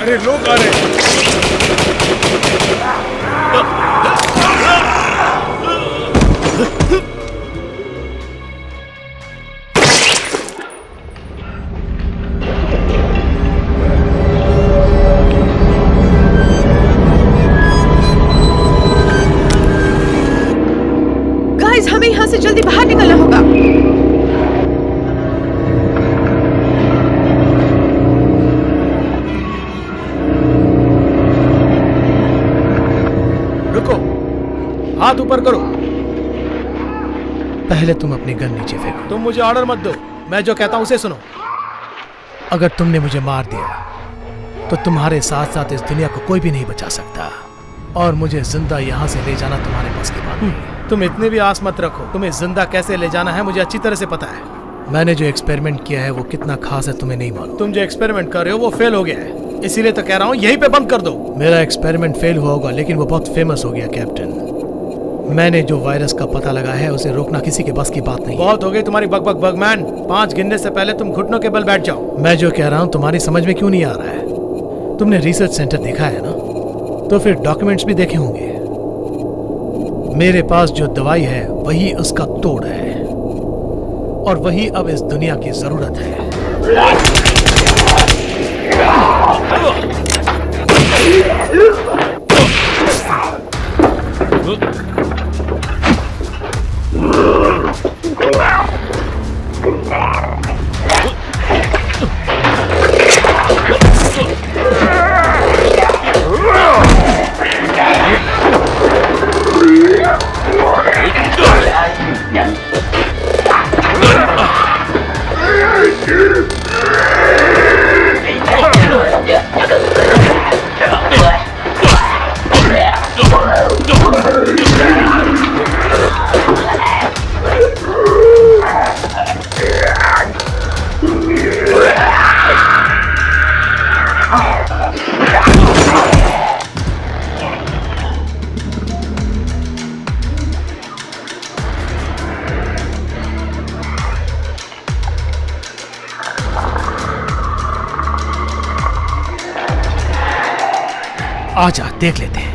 अरे लोग आ रहे हैं। गाइस, हमें यहाँ से जल्दी बाहर निकलना होगा। रुको, हाथ ऊपर करो। पहले तुम अपनी गन नीचे फेंको। तुम मुझे ऑर्डर मत दो, मैं जो कहता हूं उसे सुनो। अगर तुमने मुझे मार दिया तो तुम्हारे साथ साथ इस दुनिया को कोई भी नहीं बचा सकता, और मुझे जिंदा यहाँ से ले जाना तुम्हारे बस की बात नहीं। तुम इतनी भी आस मत रखो, तुम्हें जिंदा कैसे ले जाना है मुझे अच्छी तरह से पता है। मैंने जो एक्सपेरिमेंट किया है वो कितना खास है तुम्हें नहीं मालूम। तुम जो एक्सपेरिमेंट कर रहे हो वो फेल हो गया है, इसीलिए तो कह रहा हूँ यहीं पे बंद कर दो। मेरा एक्सपेरिमेंट फेल हुआ होगा, लेकिन वो बहुत फेमस हो गया कैप्टन। मैंने जो वायरस का पता लगाया है उसे रोकना किसी के बस की बात नहीं। बहुत हो गई तुम्हारी बक बक बगमैन। 5 गिनने से पहले तुम घुटनों के बल बैठ जाओ। मैं जो कह रहा हूँ तुम्हारी समझ में क्यों नहीं आ रहा है? तुमने रिसर्च सेंटर देखा है ना, तो फिर डॉक्यूमेंट्स भी देखे होंगे। मेरे पास जो दवाई है वही उसका तोड़ है, और वही अब इस दुनिया की जरूरत है। आजा देख लेते हैं।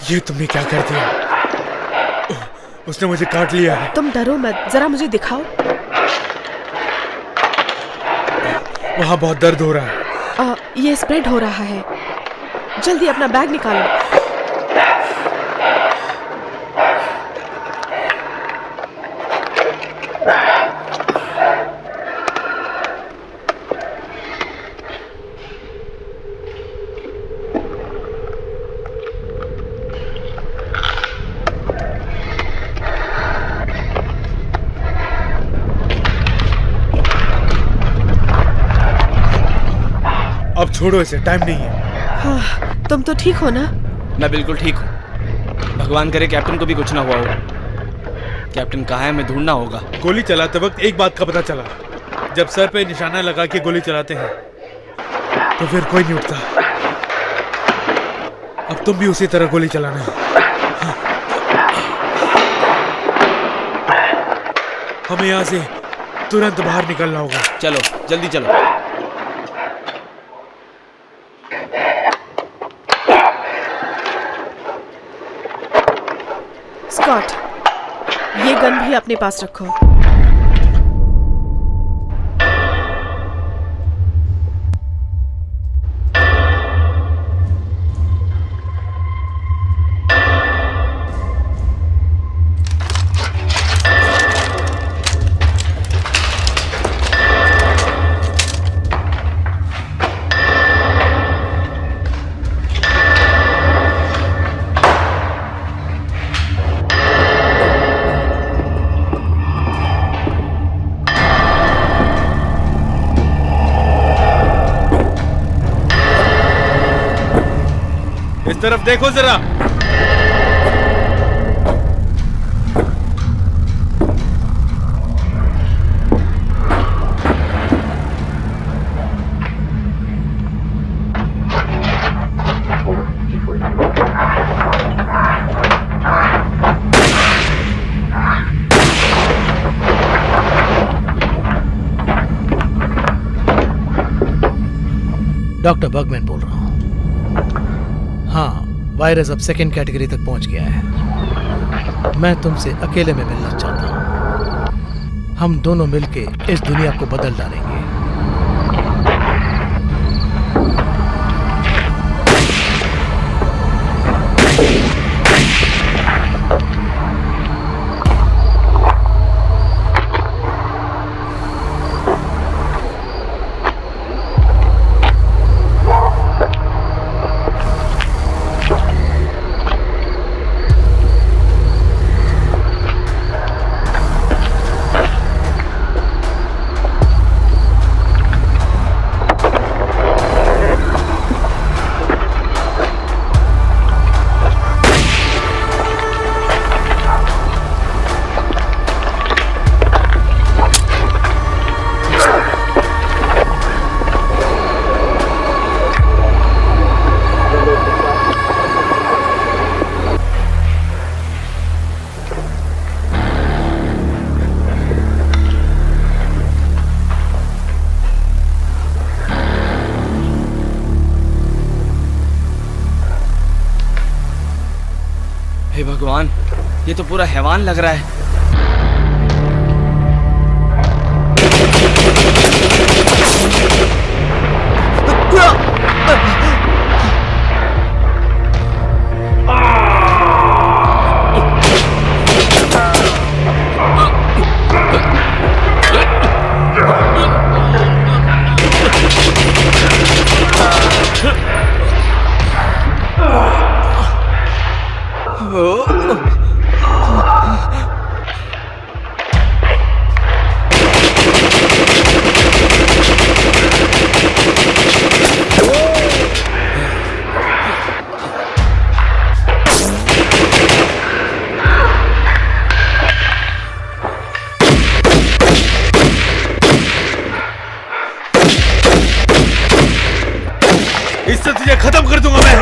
ये तुमने क्या कर दिया? उसने मुझे काट लिया है। तुम डरो मत, जरा मुझे दिखाओ। वहाँ बहुत दर्द हो रहा है। ये स्प्रेड हो रहा है। जल्दी अपना बैग निकालो। अब छोड़ो इसे, टाइम नहीं है। हाँ, तुम तो ठीक हो ना? मैं बिल्कुल ठीक हूँ। भगवान करे कैप्टन को भी कुछ ना हुआ हो। कैप्टन कहाँ है, हमें ढूंढना होगा। गोली चलाते वक्त एक बात का पता चला, जब सर पे निशाना लगा के गोली चलाते हैं तो फिर कोई नहीं उठता। अब तुम भी उसी तरह गोली चलाना। हमें यहाँ से तुरंत बाहर निकलना होगा। चलो जल्दी चलो। स्कॉट, ये गन भी अपने पास रखो। इस तरफ देखो जरा। डॉक्टर बर्गमैन बोल रहा हूँ। हाँ, वायरस अब सेकेंड कैटेगरी तक पहुंच गया है। मैं तुमसे अकेले में मिलना चाहता हूँ। हम दोनों मिलके इस दुनिया को बदल डालेंगे। हे भगवान, ये तो पूरा हैवान लग रहा है। इससे तुझे खत्म कर दूंगा मैं।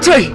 अजय!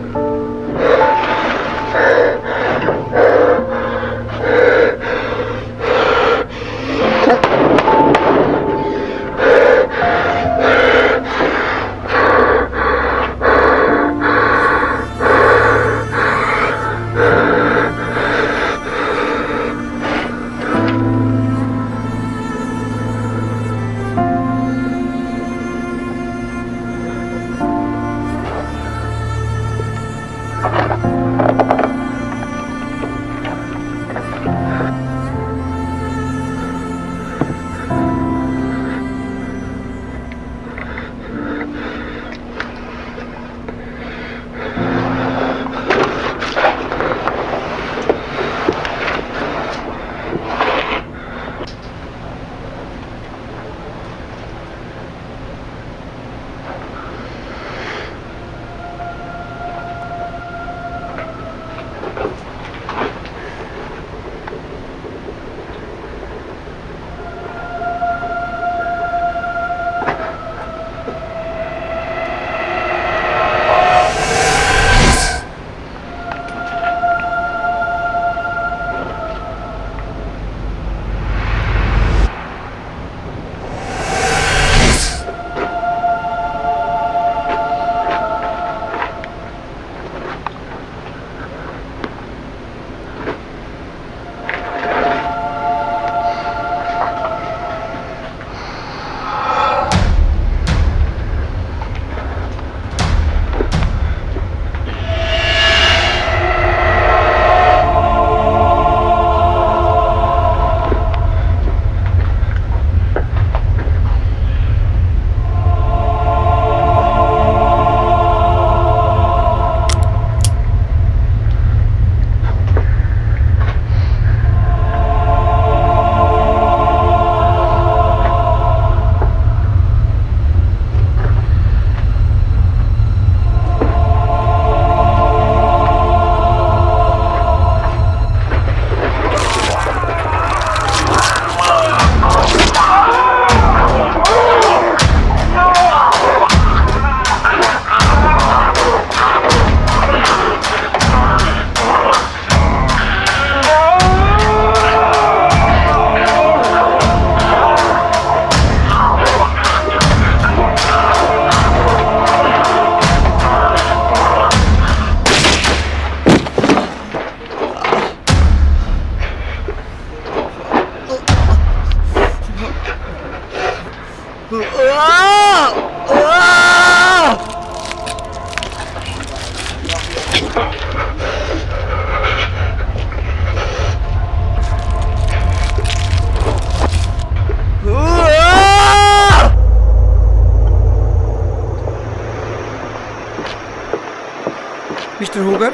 मिस्टर हुगर,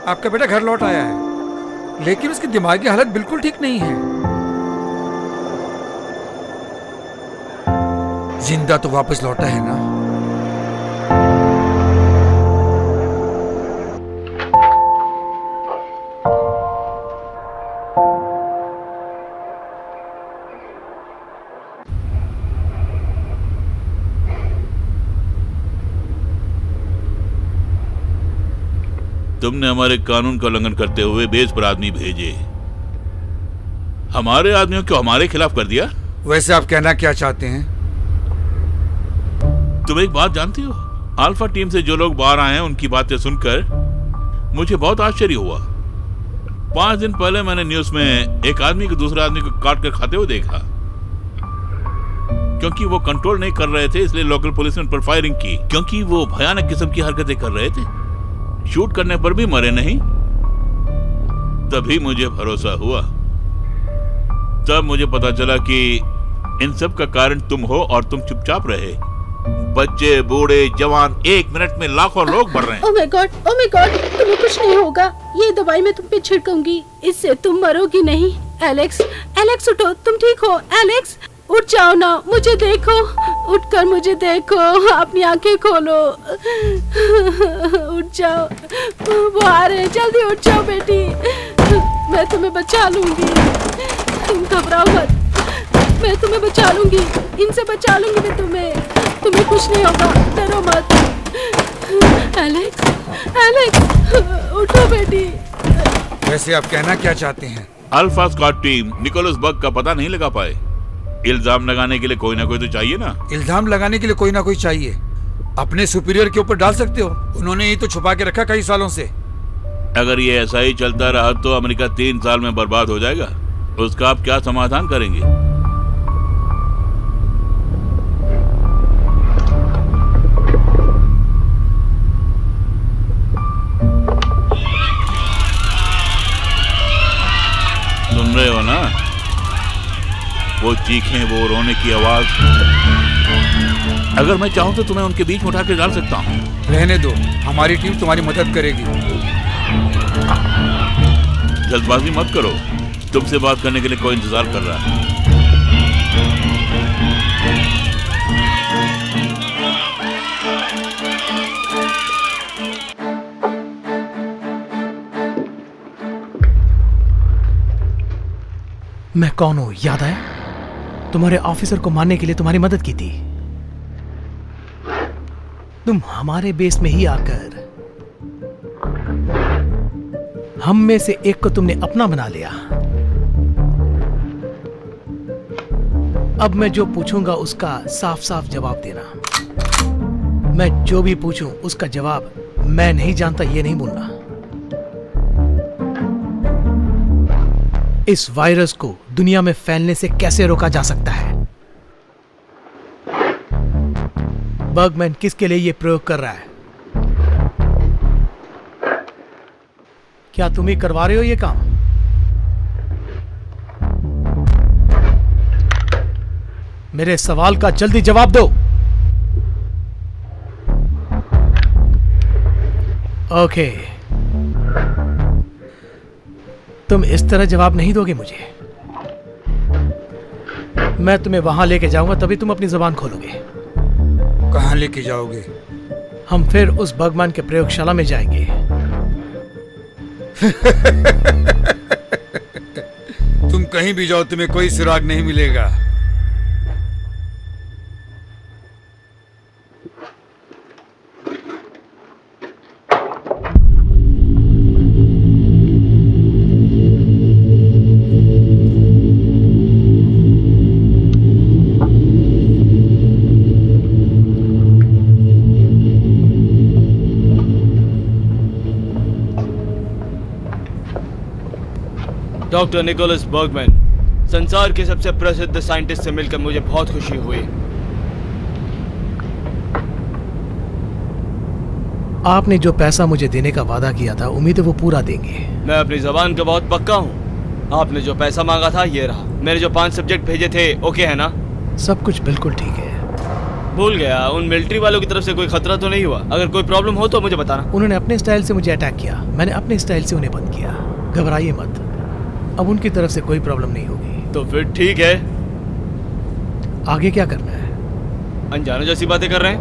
आपका बेटा घर लौट आया है, लेकिन उसकी दिमागी हालत बिल्कुल ठीक नहीं है। जिंदा तो वापस लौटा है ना? तुमने हमारे कानून का उल्लंघन करते हुए बेस पर आदमी भेजे। हमारे आदमियों को हमारे खिलाफ कर दिया। वैसे आप कहना क्या चाहते हैं? तुम एक बात जानती हो, अल्फा टीम से जो लोग बाहर आए हैं उनकी बातें सुनकर मुझे बहुत आश्चर्य हुआ। 5 दिन पहले मैंने न्यूज में एक आदमी को दूसरे आदमी को काट कर खाते हुए देखा। क्योंकि वो कंट्रोल नहीं कर रहे थे इसलिए लोकल पुलिस ने उन पर फायरिंग की, क्योंकि वो भयानक किस्म की हरकतें कर रहे थे। शूट करने पर भी मरे नहीं। तभी मुझे भरोसा हुआ। तब मुझे पता चला कि इन सब का कारण तुम हो और तुम चुपचाप रहे। बच्चे, बूढ़े, जवान, 1 मिनट में लाखों लोग मर रहे हैं। ओह माय गॉड, तुम्हें कुछ नहीं होगा। ये दवाई मैं तुम पे छिड़कूंगी, इससे तुम मरोगी नहीं। एलेक्स, एलेक्स उठो, तुम ठीक हो? एलेक्स उठ जाओ ना, मुझे देखो, उठकर मुझे देखो, अपनी आंखें खोलो, उठ जाओ, वो आ रहे, जल्दी उठ जाओ बेटी, मैं तुम्हें बचा लूंगी, तुम घबराओ मत, मैं तुम्हें बचा लूंगी, इनसे बचा लूंगी मैं तुम्हें कुछ नहीं होगा, डरो मत। एलेक्स, एलेक्स, उठो बेटी। वैसे आप कहना क्या चाहते हैं? अल्फा स्क्वाड टीम निकोलस बग का पता नहीं लगा पाए। इल्जाम लगाने के लिए कोई ना कोई तो चाहिए ना। इल्जाम लगाने के लिए कोई ना कोई चाहिए। अपने सुपीरियर के ऊपर डाल सकते हो, उन्होंने ही तो छुपा के रखा कई सालों से। अगर ये ऐसा ही चलता रहा तो अमेरिका 3 साल में बर्बाद हो जाएगा। उसका आप क्या समाधान करेंगे? सुन रहे हो ना, वो चीखें, वो रोने की आवाज। अगर मैं चाहूं तो तुम्हें उनके बीच में उठा के डाल सकता हूं। रहने दो, हमारी टीम तुम्हारी मदद करेगी। जल्दबाजी मत करो, तुमसे बात करने के लिए कोई इंतजार कर रहा है। मैं कौन हूं याद है? तुम्हारे ऑफिसर को मारने के लिए तुम्हारी मदद की थी। तुम हमारे बेस में ही आकर हम में से एक को तुमने अपना बना लिया। अब मैं जो पूछूंगा उसका साफ साफ जवाब देना। मैं जो भी पूछूं उसका जवाब मैं नहीं जानता ये नहीं बोलना। इस वायरस को दुनिया में फैलने से कैसे रोका जा सकता है? बर्गमैन किसके लिए यह प्रयोग कर रहा है? क्या तुम ही करवा रहे हो ये काम? मेरे सवाल का जल्दी जवाब दो। ओके, तुम इस तरह जवाब नहीं दोगे मुझे। मैं तुम्हें वहां लेके जाऊंगा, तभी तुम अपनी जुबान खोलोगे। कहां लेके जाओगे? हम फिर उस बर्गमैन के प्रयोगशाला में जाएंगे। तुम कहीं भी जाओ, तुम्हें कोई सुराग नहीं मिलेगा। डॉक्टर निकोलस बर्गमैन, संसार के सबसे प्रसिद्ध साइंटिस्ट से मिलकर मुझे बहुत खुशी हुई। आपने जो पैसा मुझे देने का वादा किया था, उम्मीद है वो पूरा देंगे। मैं अपनी जबान का बहुत पक्का हूँ। आपने जो पैसा मांगा था ये रहा। मेरे जो 5 सब्जेक्ट भेजे थे ओके है ना? सब कुछ बिल्कुल ठीक है। भूल गया, उन मिलिट्री वालों की तरफ से कोई खतरा तो नहीं हुआ? अगर कोई प्रॉब्लम हो तो मुझे बताना। उन्होंने अपने स्टाइल से मुझे अटैक किया, मैंने अपने स्टाइल से उन्हें बंद किया। घबराइए मत, अब उनकी तरफ से कोई प्रॉब्लम नहीं होगी। तो फिर ठीक है। आगे क्या करना है? अनजाने जैसी बातें कर रहे हैं?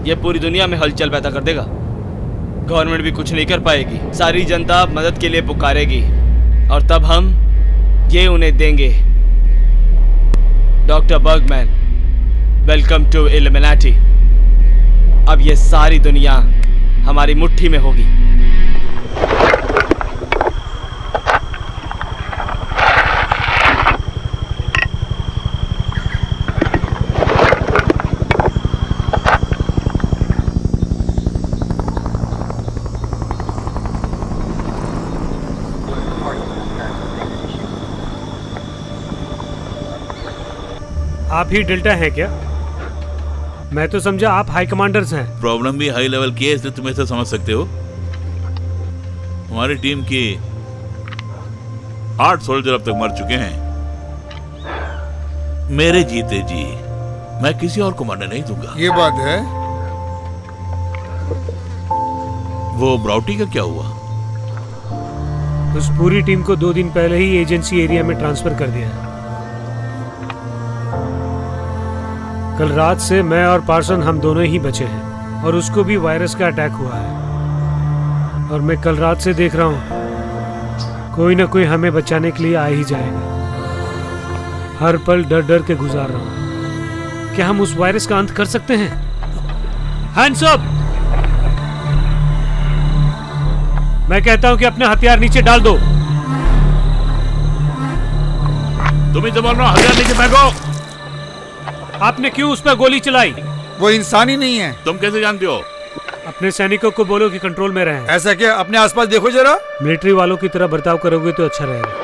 ये पूरी दुनिया में हलचल पैदा कर देगा। गवर्नमेंट भी कुछ नहीं कर पाएगी, सारी जनता मदद के लिए पुकारेगी और तब हम ये उन्हें देंगे। Doctor Bergman, welcome to Illuminati. अब ये सारी दुनिया हमारी मुट्ठी में होगी। आप ही डेल्टा हैं क्या? मैं तो समझा आप हाई कमांडर्स हैं। प्रॉब्लम भी हाई लेवल की है, इसलिए तुम ऐसा समझ सकते हो। हमारी टीम की 8 सोल्जर अब तक मर चुके हैं। मेरे जीते जी मैं किसी और को मरने नहीं दूंगा। ये बात है। वो ब्राउटी का क्या हुआ? उस पूरी टीम को 2 दिन पहले ही एजेंसी एरिया में ट्रांसफर कर दिया है। कल रात से मैं और पार्सन हम दोनों ही बचे हैं और उसको भी वायरस का अटैक हुआ है। और मैं कल रात से देख रहा हूँ कोई ना कोई हमें बचाने के लिए आ ही जाएगा। हर पल डर डर के गुजार रहा हूँ। क्या हम उस वायरस का अंत कर सकते हैं? Hands up. मैं कहता हूं कि अपने हथियार नीचे डाल दो। तुम ही तो बोल रहे हो, हथियार नीचे फेंको। आपने क्यों उस पर गोली चलाई? वो इंसान ही नहीं है। तुम कैसे जानते हो? अपने सैनिकों को बोलो कि कंट्रोल में रहें। ऐसा क्या? अपने आसपास देखो जरा। मिलिट्री वालों की तरह बर्ताव करोगे तो अच्छा रहेगा।